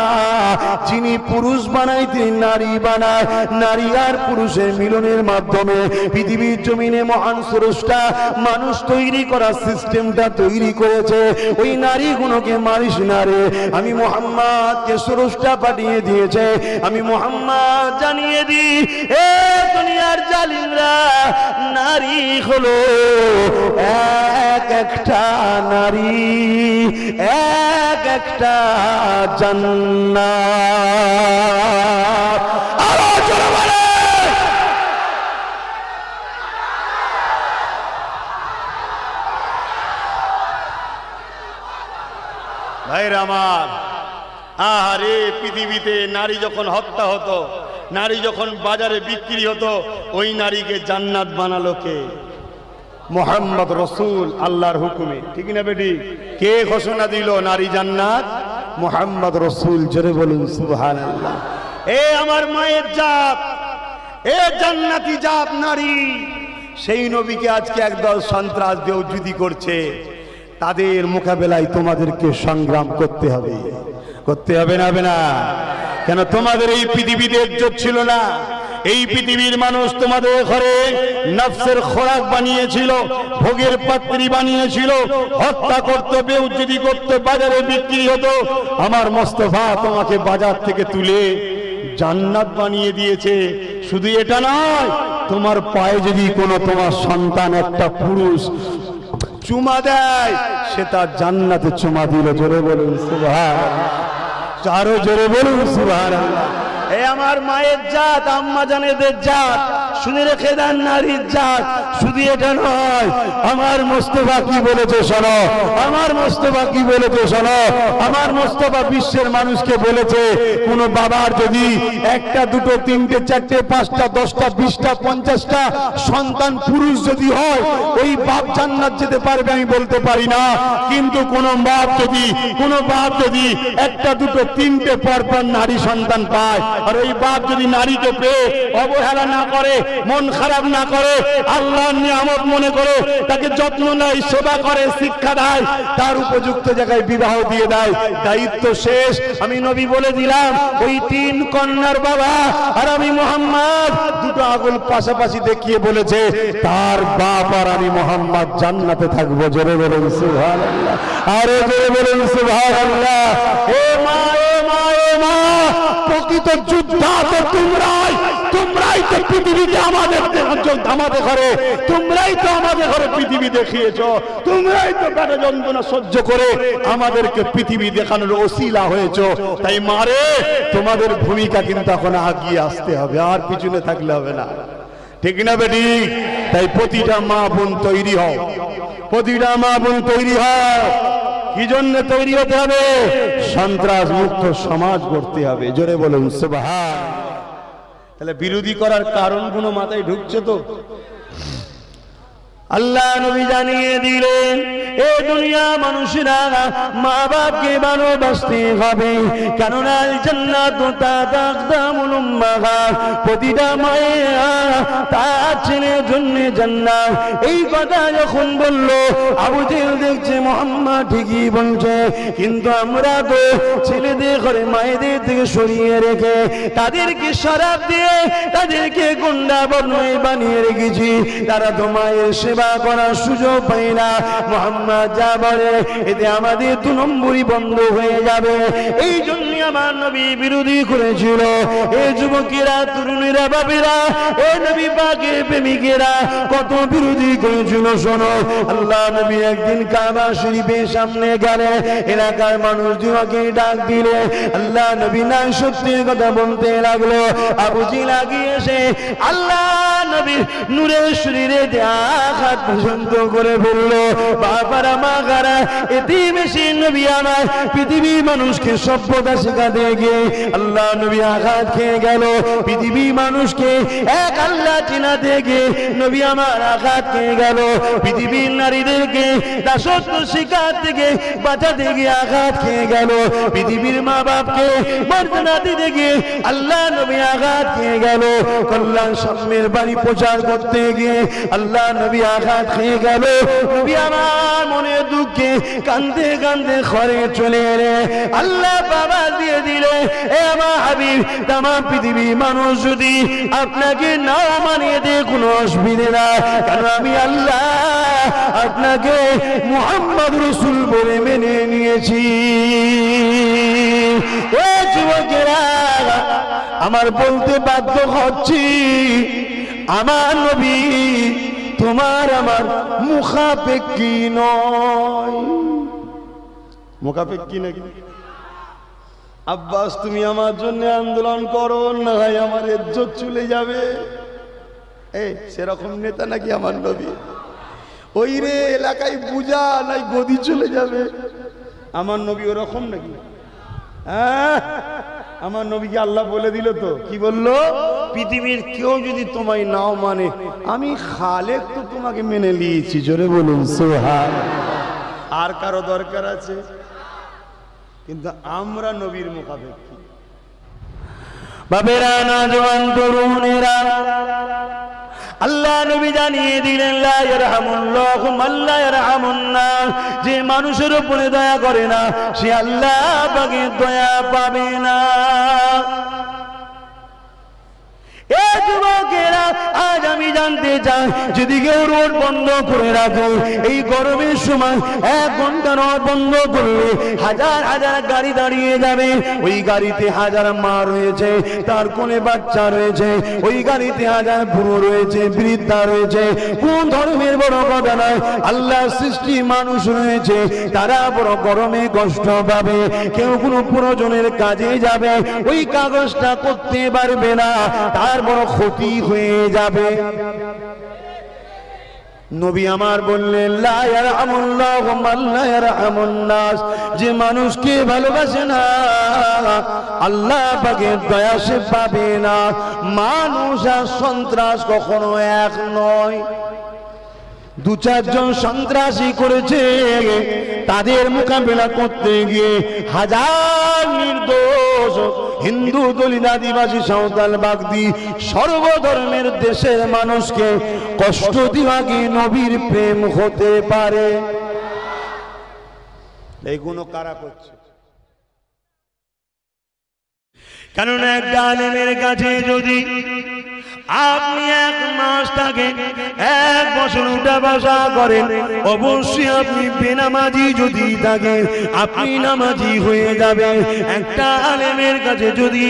যিনি পুরুষ বানায় তিনি নারী বানায়। নারী আর পুরুষের মিলনের মাধ্যমে পৃথিবীর জমিনে মহান স্রষ্টা মানুষ তৈরি করার সিস্টেমটা তৈরি করেছে। ওই নারীগুলোকে মারিস না রে, আমি মুহাম্মদকে স্রষ্টা পাঠিয়ে দিয়েছে, আমি মুহাম্মদ জানিয়ে দিই এ দুনিয়ার জালিমরা, নারী হলো এক একটা নারী, এক একটা জান্নাত। আরো জোরে বলে ভাইরা আমার। আহারে, পৃথিবীতে নারী যখন হত্যা হতো, নারী যখন বাজারে বিক্রি হতো, ওই নারীকে জান্নাত বানালো কে? মুহাম্মদ রাসূল, আল্লাহর হুকুমে। ঠিক না বেটি? কে ঘোষণা দিল নারী জান্নাত? মুহাম্মদ রাসূল। জোরে বলুন সুবহানাল্লাহ। এ আমার মায়ের জাত, এ জান্নাতি জাত নারী, সেই নবীকে আজকে একদল সন্ত্রাস বেউজুদি করছে। তাদের মোকাবেলায় তোমাদেরকে সংগ্রাম করতে হবে, করতে হবে না? হবে না? কেন তোমাদের এই পৃথিবীতে ইজ্জত ছিল না? এই পৃথিবীর মানুষ তোমাদের ঘরে নফসের খোরাক বানিয়েছিল, ভোগের পাত্রী বানিয়েছিল, হত্যা করতে, বেউজ্জতি করতে, বাজারে বিক্রি হতো। আমার মোস্তফা তোমাকে বাজার থেকে তুলে জান্নাত বানিয়ে দিয়েছে। শুধু এটা নয়, তোমার পায়ে যদি কোনো তোমার সন্তান একটা পুরুষ চুমা দেয়, সে তার জান্নাতে চুমা দিল। জোরে বলুন সুবহানাল্লাহ, আরো জোরে বলুন সুবহানাল্লাহ। এ আমার মায়ের জাত, আম্মা জানেদের জাত, শুনে রেখে দেন নারীর জাত। শুধু এটা নয়, আমার মোস্তফা কি বলেছে শোনো, আমার মোস্তফা কি বলেছে শোনো। আমার মোস্তফা বিশ্বের মানুষকে বলেছে, কোন বাবার যদি একটা, দুটো, তিনটে, চারটে, পাঁচটা, 10টা, 20টা, 50টা সন্তান পুরুষ যদি হয়, ওই বাপ জান্নাত যেতে পারবে আমি বলতে পারি না। কিন্তু কোন বাপ যদি একটা, দুটো, তিনটে পরপর নারী সন্তান পায়, আর ওই বাপ যদি নারীকে পেয়ে অবহেলা না করে, মন খারাপ না করে, আল্লাহর নিয়ামত মনে করে, তাকে যত্ন নেয়, সেবা করে, শিক্ষা দেয়, তার উপযুক্ত জায়গায় বিবাহ দিয়ে দেয়, দায়িত্ব শেষ। আমি নবী বলে দিলাম, ওই 3 কন্যার বাবা আর আমি মুহাম্মদ, দুটো আগুন পাশাপাশি দেখিয়ে বলেছে, তার বাপ আর আমি মুহাম্মদ জান্নাতে থাকবো। জোরে বলুন সুবহানাল্লাহ, আরে জোরে বলুন সুবহানাল্লাহ। এ মা, এ মা, এ মা, প্রকৃত যোদ্ধা তো তোমরাই তো পৃথিবীতে আমাদের ঘরে, তোমরাই তো আমাদের ঘরে পৃথিবী দেখিয়েছ, তোমরাই তো বেটা যন্ত্রণা সহ্য করে আমাদেরকে পৃথিবী দেখানোর ওসিলা হয়েছ। তাই মারে, তোমাদের ভূমিকা কিন্তু এখন আগিয়ে আসতে হবে, আর পিছনে থাকলে হবে না। ঠিক না বেটি? তাই প্রতিটা মা বোন তৈরি হও, প্রতিটা মা বোন তৈরি হও। কি জন্য তৈরি হতে হবে? সন্ত্রাস মুক্ত সমাজ গড়তে হবে। জোরে বলুন সুবহান। তাহলে বিরোধী করার কারণগুলো মাথায় ঢুকছে তো? আল্লাহ নবী জানিয়ে দিলেন, এ দুনিয়া মানুষেরা মা বাপকে ভালোবাসতে হবে, কেননা জান্নাত তাতাকদামুল উম্মাহাত, প্রতিটা মায়েরা তার ছেলের জন্য জান্নাত। এই কথা যখন বললো, আবু জেহেল দেখছে মুহাম্মদ ঠিকই বলছে, কিন্তু আমরা তো ছেলেদের ঘরে মায়েদের থেকে সরিয়ে রেখে তাদেরকে শরাব দিয়ে তাদেরকে গুন্ডা বদমাই বানিয়ে রেখেছি, তারা তো মায়ের সেবা করার সুযোগ পায় না। মুহাম্মদ যা বলে এতে আমাদের 2 নম্বরই বন্ধ হয়ে যাবে। এই জন্য আমার নবী বিরোধী করেছিল। এই যুবকেরা, তরুণীরা, বাবেরা, এ নবী পাকের প্রেমিকেরা কত বিরোধী করেছিল শোনো। আল্লাহ নবী একদিন কাবা শরীফের সামনে গেলে এলাকার মানুষ যুবককে ডাক দিলে আল্লাহ নবী না সত্যের কথা বলতে লাগলো। আবু জেহেল আগিয়ে এসে আল্লাহ নবীর নূরের শরীরে আঘাত পর্যন্ত করে বললো, বাবারা মাগারা, এতে বেশি নবী আমার পৃথিবীর মানুষকে সভ্যতা শেখাতে গিয়ে আল্লাহ নবী আঘাত খেয়ে গেল। পৃথিবীর মানুষকে এক আল্লাহ চিনাতে গিয়ে নবী আমার আঘাত খেয়ে গেল। পৃথিবীর নারীদেরকে দাসত্ব শিকার থেকে বাঁচাতে গিয়ে আঘাত খেয়ে গেল। পৃথিবীর মা বাপকে মর্যাদা দিতে গিয়ে আল্লাহ নবী আঘাত খেয়ে গেল। কল্যাণ সাম্যের বাণী প্রচার করতে গিয়ে আল্লাহ নবী আঘাত খেয়ে গেল। নবী আমার মনের দুঃখে কান্দে কান্দে ঘরে চলে এলে আল্লাহ বাবা দিয়ে দিলে, এ আমার হাবিব, তামাম পৃথিবীর মানুষ যদি আপনাকে নাও মানিয়ে দেয় কোনো অসুবিধে না, কারণ আমি আল্লাহ আপনাকে মুহাম্মদ রাসূল বলে মেনে নিয়েছি। ও যুবকেরা, আমার বলতে বাধ্য হচ্ছি, আমার নবী তোমার আমার মুখাপেক্ষী নয়। মুখাপেক্ষী নাকি? আব্বাস তুমি আমার জন্য আন্দোলন করো, না হয় আমার ইজ্জত চলে যাবে। সেরকম নেতা নাকি আমার নবী? ওই রে এলাকায় পূজা নাই গদি চলে যাবে, আমার নবী ওরকম নাকি? হ্যাঁ, আমার নবীকে আল্লাহ বলে দিল তো, কি বললো? পৃথিবীর কেউ যদি তোমায় নাও মানে আমি খালেক তো তোমাকে মেনে নিয়েছি। জোরে বলুন সুবহান। আর কারো দরকার আছে? কিন্তু আমরা নবীর মুখাপেক্ষী। বাবেরা, নওজোয়ান, তরুণেরা, আল্লাহ নবী জানিয়ে দিলেন, লা ইয়ারহামুল্লাহু মান লা ইয়ারহামুন নাস, যে মানুষের উপরে দয়া করে না সে আল্লাহ পাকের দয়া পাবে না। এ যুবকেরা, আজ আমি জানতে চাই, যদি কেউ রোড বন্ধ করে রাখো এই গরমের সময় 1 ঘন্টা রোড বন্ধ করলে হাজার হাজার গাড়ি দাঁড়িয়ে যাবে। ওই গাড়িতে হাজার মা রয়েছে, তার কোলে বাচ্চা রয়েছে, ওই গাড়িতে হাজার বুড়ো রয়েছে, বৃদ্ধা রয়েছে। কোন ধর্মের বড় কথা নয়, আল্লাহ সৃষ্টি মানুষ রয়েছে, তারা বড় গরমে কষ্ট পাবে। কেউ কোনো প্রয়োজনের কাজে যাবে, ওই কাগজটা করতে পারবে না, তার বড় ক্ষতি হয়ে যাবে। নবী আমার বললেন, লা ইয়ারহামুল্লাহু মান লা ইয়ারহামুন নাস, যে মানুষকে ভালোবাসে না আল্লাহ পাকের দয়া সে পাবে না। মানুষ আর সন্ত্রাস কখনো এক নয়। 2-4 জন সন্ত্রাসী করেছে, তাদের মোকাবেলা করতে গিয়ে হাজার নির্দোষ হিন্দু, দলিত, আদিবাসী, সাঁওতাল, বাগদি সর্বধর্মের দেশের মানুষকে কষ্ট দেওয়া কি নবীর প্রেম হতে পারে? এইগুলো কারা করছে? কেননা একটা আলেমের কাছে যদি আপনি 1 মাস থাকেন, 1 বছর উঠা বসা করেন, অবশ্যই আপনি বেনামাজি যদি থাকেন আপনি নামাজি হয়ে যাবেন। একটা আলেমের কাছে যদি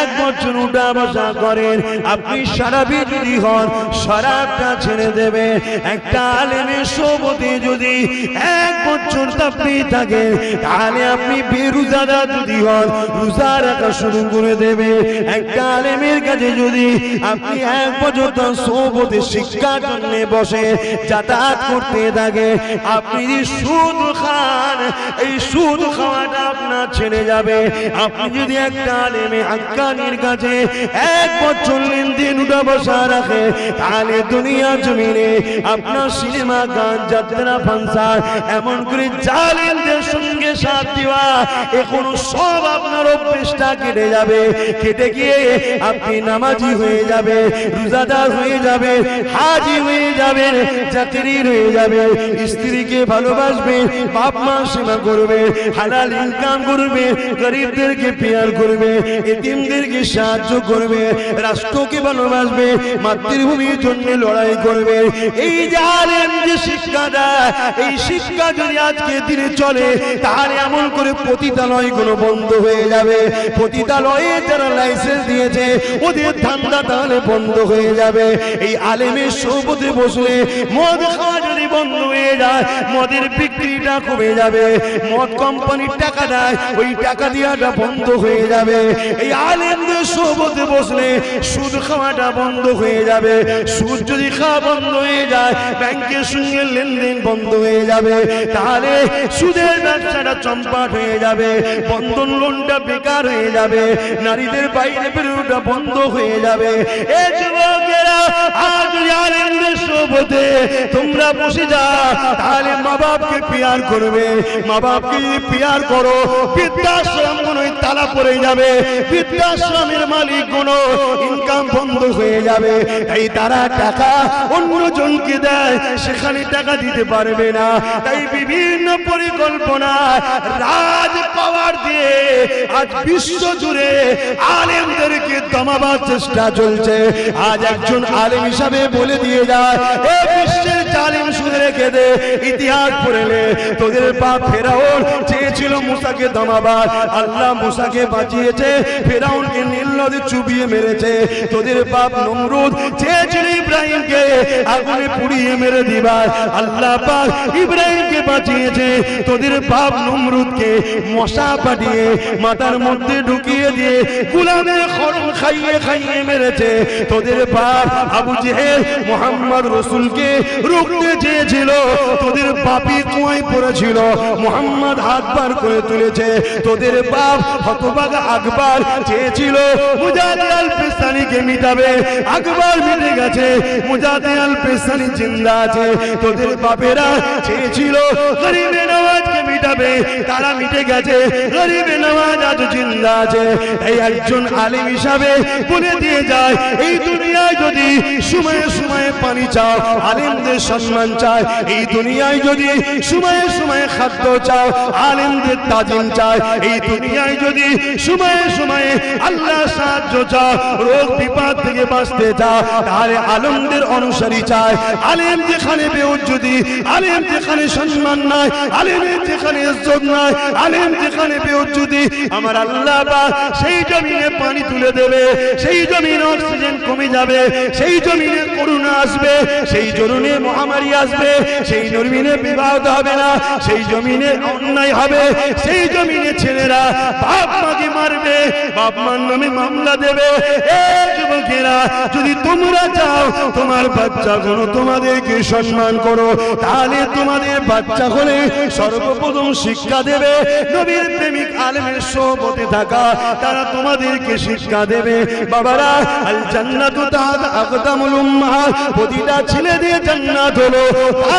1 বছর উঠা বসা করেন, আপনি শরাবী যদি হন শরাবটা ছেড়ে দেবেন। একটা আলেমের সোবতে যদি 1 বছর আপনি থাকেন, তাহলে আপনি বেরোজাদার যদি হন রোজা রাখা শুরু করে দেবেন। একটা আলেমের কাছে যদি আপনি 1 বছর সোবতে শিক্ষার জন্য বসে যাতায়াত করতে থাকে, আপনি সুদ খান যান এই সুদ খাওয়াটা আপনার ছেড়ে যাবে। আপনি যদি একটা আলেমে হাক্কানির কাছে 1 বছর লেনদেন উঠা বসা রাখে, তাহলে দুনিয়া জমিনে আপনার সিনেমা, গান, যাত্রা, ফাংশন, এমন করে জালেমদের সঙ্গে সাথ দেওয়া, এখন সব আপনার অভ্যেসটা কেটে যাবে। কেটে গিয়ে আপনি নামাজি হয়ে যাবে, রোজাদার হয়ে যাবে, হাজি হয়ে যাবে, চাকরি হয়ে যাবে, স্ত্রীকে ভালোবাসবে, বাপ মা সেবা করবে, হালাল ইনকাম করবে, গরিবদেরকে পেয়ার করবে, এতিমদেরকে সাহায্য করবে, রাষ্ট্রকে ভালোবাসবে, মাতৃভূমির জন্য লড়াই করবে। এই যে আলেম যে শিক্ষাটা, এই শিক্ষা যদি আজকে দিনে চলে, তাহলে এমন করে পতিতালয়গুলো বন্ধ হয়ে যাবে। পতিতালয়ে যারা লাইসেন্স দিয়েছে ওদের ধান্দা তাহলে বন্ধ হয়ে যাবে। এই আলেমের সোহবতে বসলে মদ খাওয়া যদি বন্ধ হয়ে যায়, মদের বিক্রিটা কমে যাবে। মদ কোম্পানির টাকা দেয়, ওই টাকা দেওয়াটা বন্ধ হয়ে যাবে। এই আলেমদের সোহবতে বসলে সুদ খাওয়াটা বন্ধ হয়ে যাবে। সুদ যদি খাওয়া বন্ধ হয়ে যায়, ব্যাংকের সঙ্গে লেনদেন বন্ধ হয়ে যাবে, তাহলে সুদের ব্যবসাটা চম্পাট হয়ে যাবে, বন্ধন লোনটা বেকার হয়ে যাবে, নারীদের বাইরে বেরোটা বন্ধ হয়ে যাবে। এই যুবকেরা আজ আলেমদের সোহবতে তোমরা বসে যাও, তাহলে মা বাপকে পিয়ার করবে। মা বাপকে যদি পিয়ার করো, বৃদ্ধাশ্রম কোনো তালা পড়ে যাবে, বৃদ্ধাশ্রমের মালিক কোনো ইনকাম বন্ধ হয়ে যাবে। তাই তারা টাকা অন্যজনকে দেয়, সেখানে টাকা দিতে পারবে না। তাই বিভিন্ন পরিকল্পনা, রাজ পাওয়ার দিয়ে আজ বিশ্ব জুড়ে আলেমদেরকে দমাবার চেষ্টা চলছে। আজ একজন আলেম হিসাবে বলে দিয়ে যায়, এ বিশ্বের জালিম শুনে রেখে দে, ইতিহাস পড়লে তোদের বাপ ফেরাউন চেয়েছিল মুসাকে দমাবার, আল্লাহ মুসাকে বাঁচিয়েছে, ফেরাউনকে নীল নদে চুবিয়ে মেরেছে। তোদের বাপ নমরুদ চেয়েছিল ইব্রাহিমকে আগুনে পুড়িয়ে মেরে দিবার, আল্লাহ পাক ইব্রাহিমকে বাঁচিয়েছে। তোদের বাপ নমরুদকে মশা পাঠিয়ে মাথার মধ্যে ঢুকিয়ে দিয়ে গোলামের খড়ম খাইয়ে খাইয়ে মেরেছে। তোদের বাপ আবু জেহেল মুহাম্মদ রাসূলকে রুখতে চেয়েছিল, তোদের বাপই কুয়ায় পড়েছিল, মুহাম্মদ হাত বার করে তুলেছে। তোদের বাপ হতভাগা আকবর চেয়েছিল মুজাহিদ আল পেশানিকে মিটাবে, আকবর মিটে গেছে, মুজাহিদ আল পেশানি জিন্দা আছে। তোদের বাপেরা চেয়েছিল গরিবে নওয়াজকে মিটাবে, তারা মিটে গেছে, গরিবে নওয়াজ আজ জিন্দা আছে। এই একজন আলেম হিসাবে বলে দিয়ে যায়, এই দুনিয়ায় যদি সময়ে সময়ে পানি চাও, আলেমদের সম্মান চায়। এই দুনিয়ায় যদি সময়ে সময়ে খাদ্য চাও, আলেমদের তাজিম চায়। এই দুনিয়ায় যদি সময়ে সময়ে আল্লাহ সাহায্য চাও, রোগ বিপদ থেকে বাঁচতে চাও, তাহলে আলেমদের অনুসারী চায়। আলেম যেখানে বেউজ্জতি, আলেম যেখানে সম্মান নাই, আলেমের যেখানে ইজ্জত নাই, আলেম যেখানে বেউজ্জতি, আমার আল্লাহ পাক সেই জমিনে পানি তুলে দেবে, সেই জমিনে অক্সিজেন কমে যাবে, সেই জমিনে করুণা আসবে, সেই জমিনে মহামারী আসবে, সেই জমিনে বিবাহ হবে না, সেই জমিনে অন্যায় হবে, সেই জমিনে ছেলেরা বাপ মাকে মারবে, বাপ মার নামে মামলা দেবে। এই যুবকেরা, যদি তোমরা চাও তোমার বাচ্চাগুলো তোমাদেরকে সম্মান করো, তাহলে তোমাদের বাচ্চা হলে সর্বপ্রথম শিক্ষা দেবে নবীর প্রেমিক আলেমের সোহবতে থাকা, তারা তোমাদেরকে শিক্ষা দেবে। বাবারা, আল জান্নাতু তাহতা আকদামুল উম্মাহাত, প্রতিটা ছেলে দিয়ে জান্নাত হলো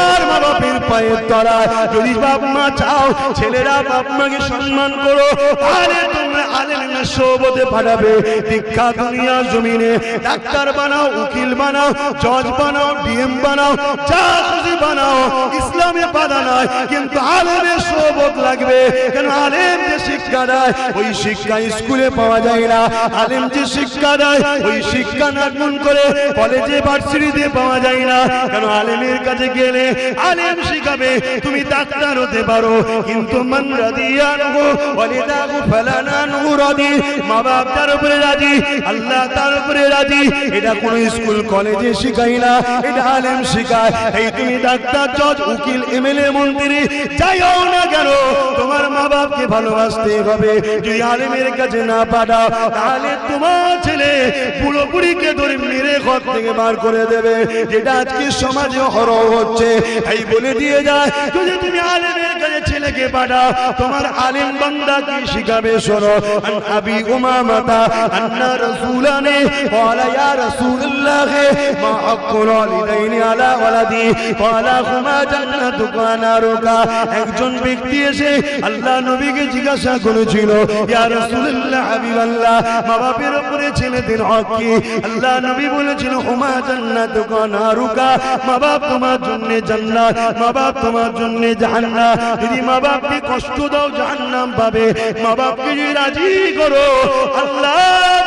আর মা বাপের পায়ের তলায়। যদি বাপ মা চাও ছেলেরা বাপ মাকে সম্মান করো, তাহলে তোমরা আলেমের সোহবতে পাঠাবে। দীক্ষা দুনিয়া জমিনে ডাক্তার বানাও, উকিল বানাও, জজ বানাও, ডিএম বানাও, যা খুশি বানাও, ইসলামে বাধা নাই, কিন্তু আলেমের সোহবত লাগবে। কেন? আলেম যে শিক্ষা দেয় ওই শিক্ষা স্কুলে পাওয়া যায় না, আলেম যে শিক্ষা দেয় ওই শিক্ষা নাগুন করে কলেজে ভার্সিটিতে পাওয়া যায় না। কেন? আলেমের কাছে গেলে আলেম শিখাবে তুমি ডাক্তার হতে পারো, কিন্তু মান রাদিয়ানহু ওয়ালিদাহু ফালানানহু রাদি, মা বাপ তার উপরে রাজি, আল্লাহ তার উপরে রাজি। এটা কোন স্কুল কলেজে শিখাই না, এটা আলেম শিখায়। এই তুমি ডাক্তার, জজ, উকিল, এমএলএ, মন্ত্রী যাই হও না কেন, তোমার মা বাপকে ভালোবাসতে হবে। যদি আলেমের কাছে না পাঠাও, তাহলে তোমার ছেলে বুড়ো বুড়িকে ধরে মেরে ঘর থেকে বার করে দেবে, যেটা আজকে সমাজে হরহ হচ্ছে। তাই বলে দিয়ে যায়, যদি তুমি আলেমের কাছে ছেলে ছেলেকে পাঠাও, তোমার আলেম বান্দা কি শিখাবে শোনো। আন আবি উমামাতা আন্না রাসূলানি ক্বালা ইয়া রাসূলুল্লাহ মা হাক্কুল ওয়ালিদাইনি আলা ওয়ালাদি ক্বালা হুমা জান্নাতুকা ওয়া নারুকা। একজন ব্যক্তি এসে আল্লাহ নবীকে জিজ্ঞাসা করেছিল, ইয়া রাসূলুল্লাহ হাবিবাল্লাহ, মা বাপের উপরে ছেলেদের হক কি? আল্লাহ নবী বলেছিল, হুমা জান্নাতুকা ওয়া নারুকা, মা বাপ তোমার জন্য জান্নাত, মা বাপ তোমার জন্য জাহান্নাম। যদি মা বাপকে কষ্ট দাও জাহান্নাম পাবে, মা বাপকে যদি রাজি করো আল্লাহ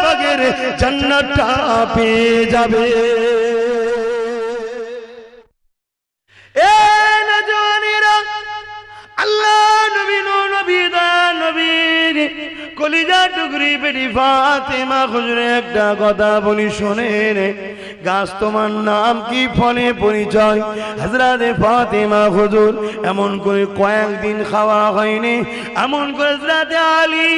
পাকের জান্নাতটা পেয়ে যাবে। এ নজওয়ানেরা, আল্লাহ নবী নবী দা নবী কলিজা টুকরি বেটি ফাতেমা হুজুরে একটা কথা বলি শোনেন। গাছ তোমার নাম কি, ফলে পরিচয়? হযরত ফাতেমা হুজুর এমন করে কয়েকদিন খাওয়া হয়নি, এমন করে হযরত আলী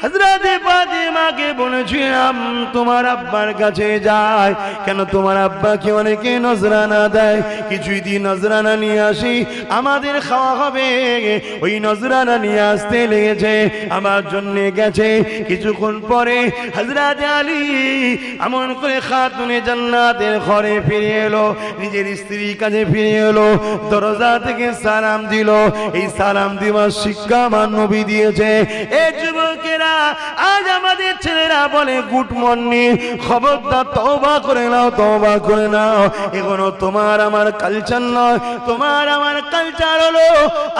হযরতে ফাতেমাকে বলেছিলাম তোমার আব্বার কাছে যায়। কেন তোমার আব্বাকে অনেকে নজরানা দেয়, কিছুই দিয়ে নজরানা নিয়ে আসি, আমাদের খাওয়া হবে। ওই নজরানা নিয়ে আসতে লেগেছে, আমার জন্য গেছে। কিছুক্ষণ পরে হযরতে আলী এমন করে খাতুনে জান্নাতের ঘরে ফিরে এলো, নিজের স্ত্রীর কাছে ফিরে এলো, দরজা থেকে সালাম দিল। এই সালাম দেওয়ার শিক্ষা আমার নবী দিয়েছে। এই যুবকেরা, আজ আমাদের ছেলেরা বলে গুড মর্নিং, খবরদার তওবা করে নাও, তওবা করে নাও। এগুলো তোমার আমার কালচার নয়, তোমার আমার কালচার হলো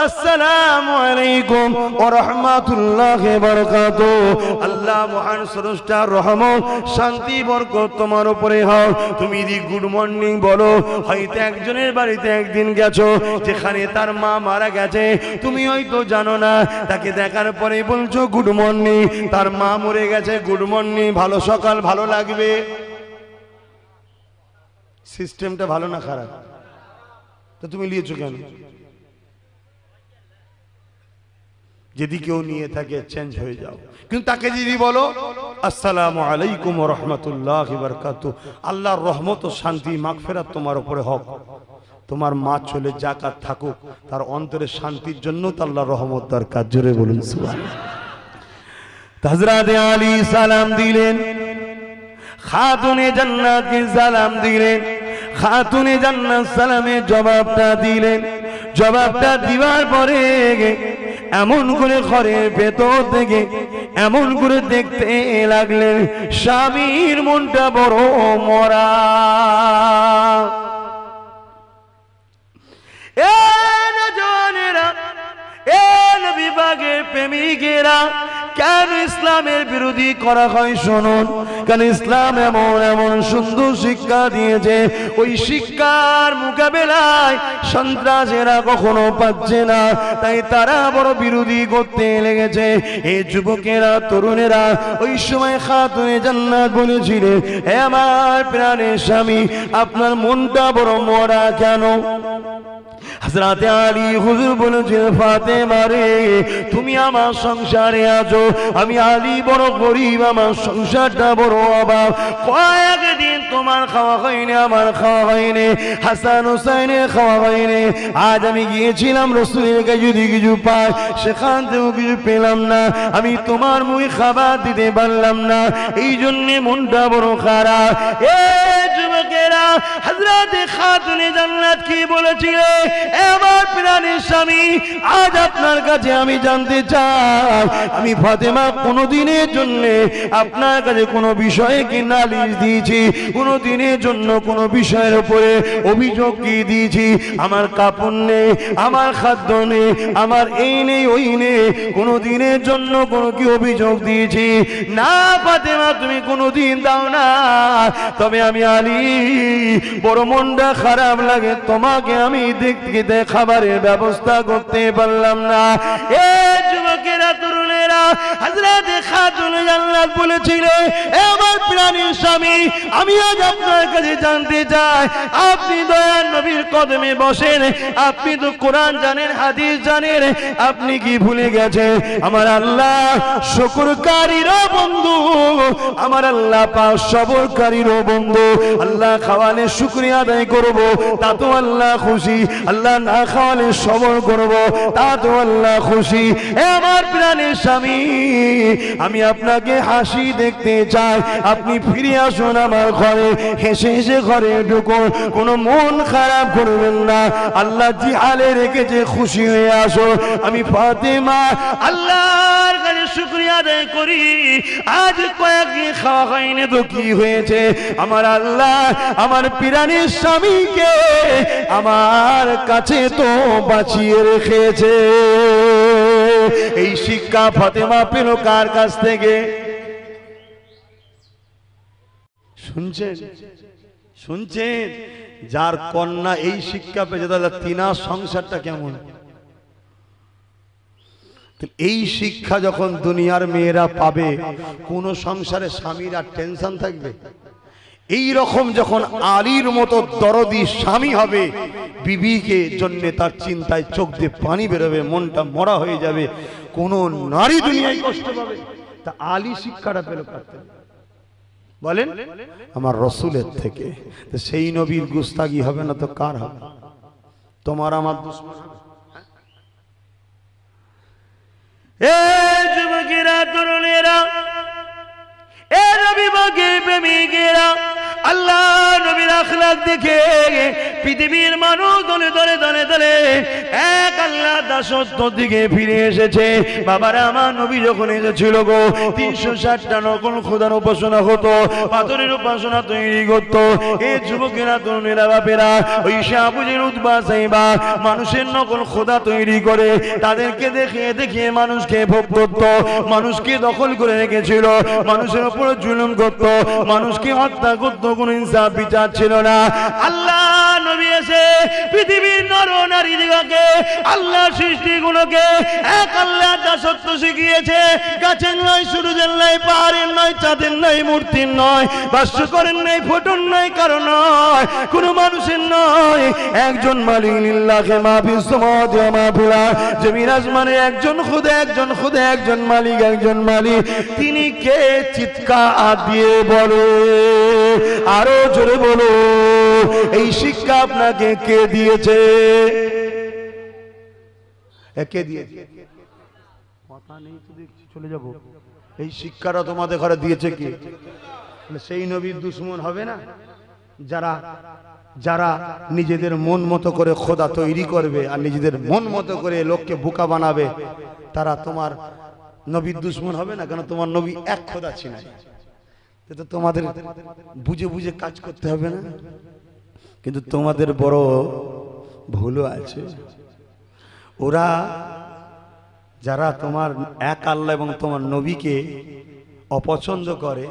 আসসালামু আলাইকুম ওয়া রাহমাতুল্লাহি ওয়া বারাকাতুহু। আল্লাহ মহান স্রষ্টার রহমত শান্তি বরকত তোমার উপরে হোক। তুমি যদি গুড মর্নিং বলো, হয়তো একজনের বাড়িতে একদিন গেছো যেখানে তার মা মারা গেছে, তুমি হয়তো জানো না, তাকে দেখার পরে বলছো গুড মর্নিং, তার মা মরে গেছে, গুড মর্নিং, ভালো সকাল, ভালো লাগবে। সিস্টেমটা ভালো না খারাপ? তো তুমি নিয়েছো কেন? যদি কেউ নিয়ে থাকে চেঞ্জ হয়ে যাও, কিন্তু তাকে যদি বলো আসসালামু আলাইকুম ওয়া রাহমাতুল্লাহি ওয়া বারাকাতুহু, আল্লাহর রহমত ও শান্তি মাগফিরাত তোমার উপরে হোক। তোমার মা চলে যাক আর থাকুক, তার অন্তরে শান্তির জন্য তো আল্লাহর রহমত দরকার। জোরে বলুন সুবহানাল্লাহ। হযরত আলী সালাম দিলেন, খাতুনে জান্নাতকে সালাম দিলেন, খাতুনে জান্নাত সালামের জবাবটা দিলেন। জবাবটা দিবার পরে এমন করে ঘরের ভেতর থেকে এমন করে দেখতে লাগলেন, স্বামীর মনটা বড় মরা। এ নজওয়ানেরা, এ নবী পাকের প্রেমিকেরা, কেন ইসলামের বিরোধী করা হয় শুনুন। কারণ ইসলাম এমন এমন সুন্দর শিক্ষা দিয়েছে, ওই শিক্ষার মোকাবেলায় সন্ত্রাসীরা কখনো পাচ্ছে না, তাই তারা বড় বিরোধী করতে লেগেছে। এই যুবকেরা, তরুণেরা, ওই সময় খাতুনে জান্নাত বলেছিলেন, হে আমার প্রাণের স্বামী, আপনার মনটা বড় মরা কেন? হযরত আলী হুজুর বলেছিলেন, ফাতেমা রে, তুমি আমার সংসারে আছো, আমি আলী বড় গরিব, আমার সংসারটা বড় অভাব। কয়েকদিন তোমার খাওয়া হয়নি, আমার খাওয়া হয়নি, হাসান হুসাইনের খাওয়া হয়নি। আজ আমি গিয়েছিলাম রাসূলের কাছে যদি কিছু পাই, সেখান থেকেও কিছু পেলাম না, আমি তোমার মুখে খাবার দিতে পারলাম না, এই জন্যে মনটা বড় খারাপ। এ যুবকেরা, হযরত খাতুনে জান্নাত কি বলেছিলেন, আমার প্রাণের স্বামী, আজ আপনার কাছে আমি জানতে চাই, আমি ফাতেমা কোনদিনের জন্য আপনার কাছে কোনো বিষয়ে কি নালিশ দিয়েছি? কোনো দিনের জন্য কোনো বিষয়ের উপরে অভিযোগ কি দিয়েছি? আমার কাপড় নেই, আমার খাদ্য নেই, আমার এই নেই ওই নেই, কোনো দিনের জন্য কোনো কি অভিযোগ দিয়েছি? না ফাতেমা, তুমি কোনোদিন দাও না। তবে আমি আলী বড় মনটা খারাপ লাগে, তোমাকে আমি দেখতে খাবারের ব্যবস্থা করতে পারলাম না। এ যুবকেরা, তরুণেরা, হযরত জান্নাতুল জান্নাত বলেছিলেন। আমার প্রাণের স্বামী, আমি আজ আপনার কাছে জানতে চাই, আপনি দয়ার নবীর কদমে বসেন, আপনি তো কোরআন জানেন, হাদিস জানেন, আপনি কি ভুলে গেছেন আমার আল্লাহ শুকরকারীরও বন্ধু, আমার আল্লাহ পাক সবরকারীরও বন্ধু। আল্লাহ খাওয়ালে শুকরিয়া আদায় করব, তা তো আল্লাহ খুশি। আল্লাহ না খাওয়ালে সবর করব, তা তো আল্লাহ খুশি। আমার প্রাণের স্বামী, আমি আপনাকে হাসি দেখতে চাই, আপনি ফিরে আসুন আমার ঘরে, হেসে হেসে ঘরে ঢুকুন, কোনো মন খারাপ করবেন না। আল্লাহ যে হালে রেখেছে খুশি হয়ে আসো। আমি ফাতেমা আল্লাহর কাছে শুকরিয়া আদায় করি, আজ কয়েকদিন খাওয়া হয়নি তো কি হয়েছে, আমার আল্লাহ আমার প্রাণের স্বামীকে আমার কাছে তো বাঁচিয়ে রেখেছে। এই শিক্ষা ফাতেমা পেল কার কাছ থেকে? শুনছেন শুনছেন? যার কন্যা এই শিক্ষা পেয়েছে, তাহলে তিনার সংসারটা কেমন? এই শিক্ষা যখন দুনিয়ার মেয়েরা পাবে, কোন সংসারে স্বামীর আর টেনশন থাকবে? এই রকম যখন আলীর মতো দরদি স্বামী হবে, বিবিকে জন্য তার চিন্তায় চোখ দিয়ে পানি বেরোবে, মনটা মরা হয়ে যাবে, কোন নারী দুনিয়ায় কষ্ট পাবে। তা আলী শিক্ষাটা পেল কার থেকে? বলেন? আমার রসুলের থেকে। সেই নবীর গুস্তাগি হবে না তো কার হবে? তোমার আমার দুশ্মন হবে। এ যুবকেরা, তরুণেরা, এ নবী পাকের প্রেমিকেরা, আল্লাহ নবীর আখলাক দেখে পৃথিবীর মানুষ দলে দলে দলে দলে এক আল্লাহ দাসত্ব দিকে ফিরে এসেছে। বাবারা, আমার নবী যখন এসেছিল গো, 360টা নকল খোদার উপাসনা হতো, পাথরের উপাসনা তৈরি করতো। এ যুবকেরা, তরুণেরা, বাপেরা, ওই শাহবুজের উদ্বা সাইবা মানুষের নকল খোদা তৈরি করে তাদেরকে দেখিয়ে দেখিয়ে মানুষকে ভোগ করত, মানুষকে দখল করে রেখেছিল, মানুষের উপর জুলুম করত, মানুষকে হত্যা করত, কোনো ইনসাফ বিচার ছিল না। আল্লাহ নবী এসে পৃথিবীর নর নারী দিগকে, আল্লাহ সৃষ্টিগুলোকে এক আল্লাহ দাসত্ব শিখিয়েছে। গাছের নয়, সূর্যের নয়, পাহাড়ের নয়, চাঁদের নয়, মূর্তির নয়, ভাস্করের নয়, ফোটন নয়, কারো নয়, কোনো মানুষের নয়। একজন মালিক, লিল্লাহি মা ফিস সামাওয়াতি ওয়া মা ফিল আরদ, জমিন আসমানে একজন খুদা, একজন খুদা, একজন মালিক, একজন মালিক। তিনি কে? চিৎকার দিয়ে বলো, আরো জোরে বলো। এই শিক্ষা আপনাকে কে দিয়েছে? কে দিয়েছে? কথা নেই তো দেখছি, চলে যাব। এই শিক্ষাটা তোমাদের ঘরে দিয়েছে কি? সেই নবীর দুশ্মন হবে না যারা যারা নিজেদের মন মতো করে খোদা তৈরি করবে আর নিজেদের মন মতো করে লোককে বোকা বানাবে, তারা তোমার নবীর দুশ্মন হবে না? কেন? তোমার নবী এক খোদা ছিলেন, তো তোমাদের বুঝে বুঝে কাজ করতে হবে না? কিন্তু তোমাদের বড় ভুলও আছে। ওরা যারা তোমার এক আল্লাহ এবং তোমার নবীকে অপছন্দ করে,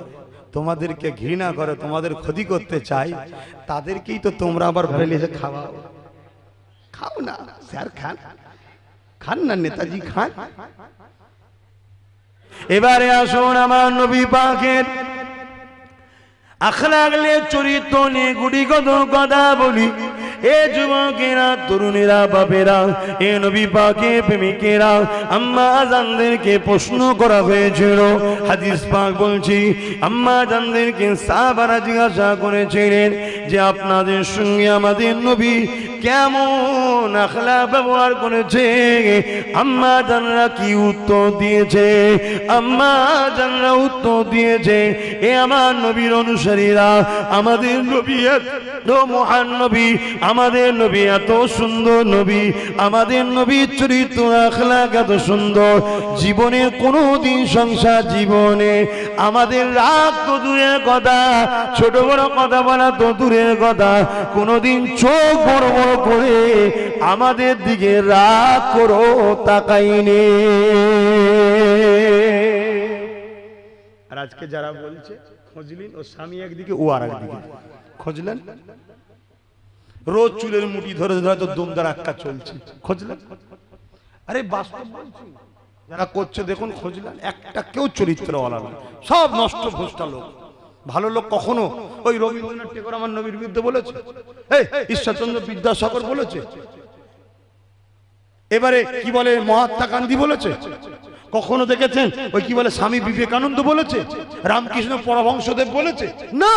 তোমাদেরকে ঘৃণা করে, তোমাদের ক্ষতি করতে চায়, তাদেরকেই তো তোমরা আবার ঘরে নিয়ে খাওয়াও। খাও না স্যার, খান খান না, নেতাজি খান। এবারে আসুন আমার নবী পাকের আখলাক নিয়ে, চরিত্র নিয়ে গুটিগত কথা বলি। এ যুবকেরা, তরুণেরা, বাপেরা, এ নবী পাকের প্রেমিকেরা, আম্মা জানদেরকে প্রশ্ন করা হয়েছিল। হাদিস পাক বলছি, আম্মা জানদেরকে সাহাবারা জিজ্ঞাসা করেছিলেন যে আপনাদের সঙ্গে আমাদের নবী কেমন আখলাক ব্যবহার করেছে। আম্মা জানরা কি উত্তর দিয়েছে? আম্মা জানরা উত্তর দিয়েছে, এ আমার নবীর অনুসারীরা, আমাদের নবী এত মহান নবী, আমাদের নবী এত সুন্দর নবী, আমাদের নবীর চরিত্র আখলাক এত সুন্দর, জীবনে কোনোদিন সংসার জীবনে আমাদের রাগ তো দূরের কথা, ছোট বড় কথা বলা তো দূরের কথা, কোনোদিন চোখ বড় বড় করে আমাদের দিকে রাগ করো তাকাইনি। আর আজকে যারা বলছে খোঁজলেন, ও স্বামী একদিকে ও আর একদিকে, খোঁজলেন রোজ চুলের মুঠি ধরে ধরে তো দুমদার আক্কা চলছে, খোঁজলেন। আরে বাস্তব বলছি, যারা করছে দেখুন খোঁজলেন, একটা কেউ চরিত্রওয়ালা না, সব নষ্ট ভ্রষ্টা লোক। ভালো লোক কখনো ওই রবীন্দ্রনাথ ঠাকুর আমার নবীর বিরুদ্ধে বলেছে, এই ঈশ্বরচন্দ্র বিদ্যাসাগর বলেছে, এবারে কি বলে মহাত্মা গান্ধী বলেছে, কখনো দেখেছেন ওই কি বলে স্বামী বিবেকানন্দ বলেছে, রামকৃষ্ণ পরমহংসদেব বলেছে? না।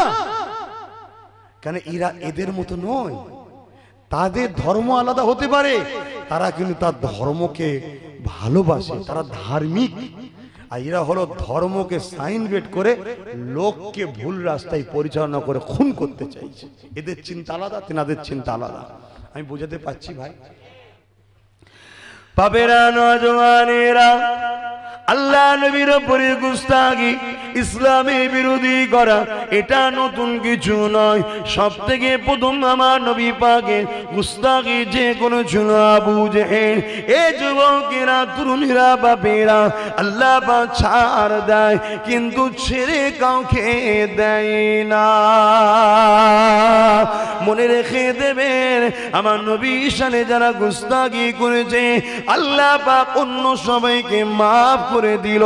কেন? এরা এদের মতো নয়, তাদের ধর্ম আলাদা হতে পারে, তারা কিন্তু তার ধর্মকে ভালোবাসে, তারা ধার্মিক। আর এরা হলো ধর্মকে সাইন বেট করে লোককে ভুল রাস্তায় পরিচালনা করে খুন করতে চাইছে। এদের চিন্তা আলাদা, তেনাদের চিন্তা আলাদা। আমি বোঝাতে পারছি ভাই? পাপেরা নওজওয়ানেরা আল্লাহ নবীর উপরে গুস্তাখি, ইসলামের বিরোধী করা এটা নতুন কিছু নয়। সব থেকে প্রথম আমার নবী পাকের গুস্তাখি যে কোনো ছিল আবু জেহেল। এ যুবকেরা, তরুণীরা, বাপেরা, আল্লাহ পাক ছাড় দেয় কিন্তু ছেড়ে কাউকে দেয় না। মনে রেখে দেবেন, আমার নবী শানে যারা গুস্তাখি করেছে আল্লাহ পাক অন্য সবাইকে মাফ করে দিল,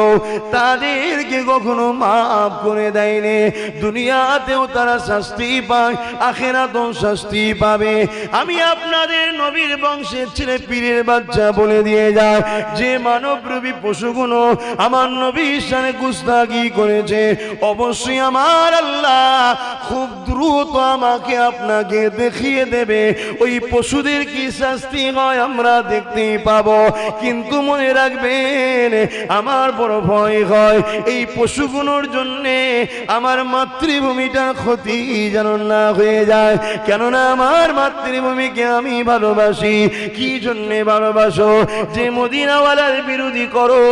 তাদেরকে কখনো মাফ করে দেয়নি। দুনিয়াতেও তারা শাস্তি পায়, আখিরাতেও শাস্তি পাবে। আমি আপনাদের নবীর বংশের ছেলে পীরের বাচ্চা বলে দিয়ে যায়, যে মানবরূপী পশুগুলো আমার নবীর শানে গুস্তাখি করেছে, অবশ্যই আমার আল্লাহ খুব দ্রুত আমাকে আপনাকে দেখিয়ে দেবে ওই পশুদের কি শাস্তি হয় আমরা দেখতেই পাবো। কিন্তু মনে রাখবেন, আমার বড় ভয় হয় এই পশুগুলোর জন্য আমার মাতৃভূমিটার ক্ষতি যেন না হয়ে যায়। কেননা আমার মাতৃভূমিকে আমি ভালোবাসি। কি জন্যে ভালোবাসো? যে মদিনাওয়ালার বিরোধী করো,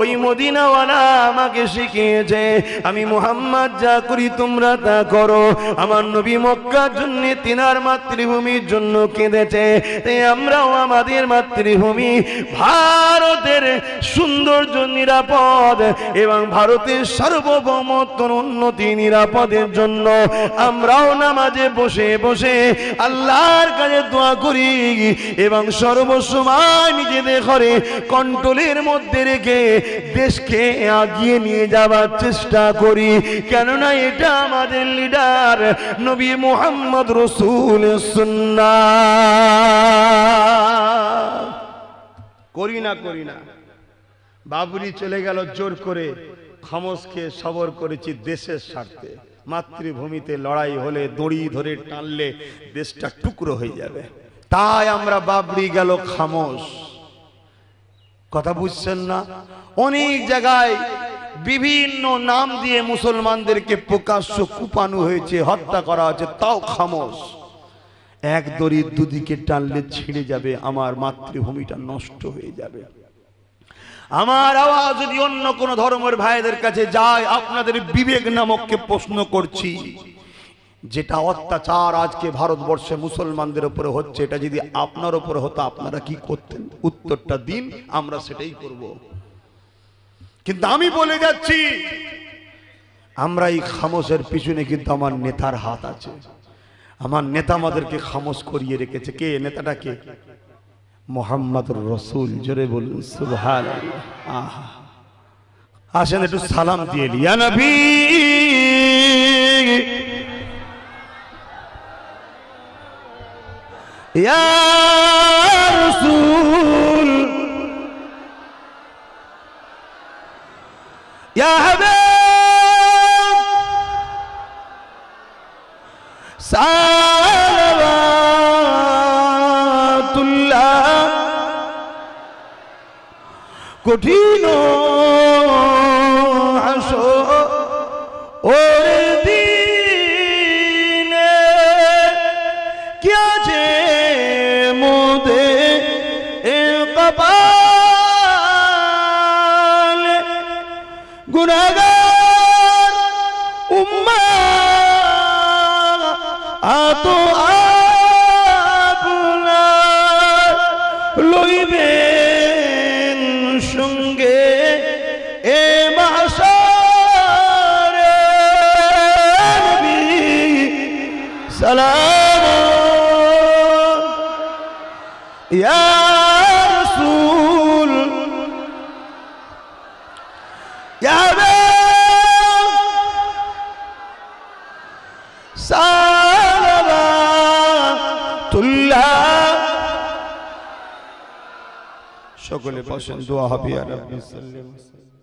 ওই মদিনাওয়ালা আমাকে শিখিয়েছে আমি মুহাম্মদ যা করি তোমরা তা করো। আমার নবী মক্কার জন্য তিনার মাতৃভূমির জন্য কেঁদেছে, তাই আমরাও আমাদের মাতৃভূমি ভারতের সৌন্দর্য, নিরাপদ এবং ভারতের সার্বভৌমত্ব, উন্নতি, নিরাপদের জন্য আমরাও নামাজে বসে বসে আল্লাহর কাছে দোয়া করি এবং সর্বসময় নিজেদের ঘরে কন্ট্রোলের মধ্যে রেখে দেশকে এগিয়ে নিয়ে যাওয়ার চেষ্টা করি। কেননা এটা আমাদের লিডার নবী মুহাম্মদ রাসূল সুন্নাহ। করি না। বাবরি চলে গেল জোর করে, খামোশকে সবর করেছি দেশের স্বার্থে। মাতৃভূমিতে লড়াই হলে, দড়ি ধরে টানলে দেশটা টুকরো হয়ে যাবে, তাই আমরা বাবরি গেল খামোশ। কথা বুঝছেন না? অনেক জায়গায় বিভিন্ন নাম দিয়ে মুসলমানদেরকে প্রকাশ্য কুপানো হয়েছে, হত্যা করা হয়েছে, তাও খামোশ। এক দড়ির দুদিকে টানলে ছিঁড়ে যাবে, আমার মাতৃভূমিটা নষ্ট হয়ে যাবে। আমার আওয়াজ যদি অন্য কোন ধর্মের ভাইদের কাছে যায়, আপনাদের বিবেক নামককে প্রশ্ন করছি, যেটা অত্যাচার আজকে ভারতবর্ষে মুসলমানদের উপরে হচ্ছে, এটা যদি আপনার উপরে হতো আপনারা কি করতেন? উত্তরটা দিন, আমরা সেটাই করব। কিন্তু আমি বলে যাচ্ছি, আমরা এই খামোশের পিছনে কিন্তু আমার নেতার হাত আছে। আমার নেতা আমাদেরকে খামোশ করিয়ে রেখেছে। কে নেতাটা? কে? মুহাম্মদুর রাসূল। জোরে বলুন সুবহানাল্লাহ। আসেন একটু সালাম দিয়ে নি। ইয়া নবী, ইয়া রাসূল, ইয়া হাবিব, সালাওয়াতুল্লাহ। কঠিন ওর দিনে क्या जे मोदे ए कबाल गुनाहगार उम्मा आतो आपना लइबेन संगे ए माशारे नबी सलाम या रसूल সকলে বসেন, দোয়া হবে। আর আপনি সাল্লাল্লাহু আলাইহি ওয়াসাল্লাম।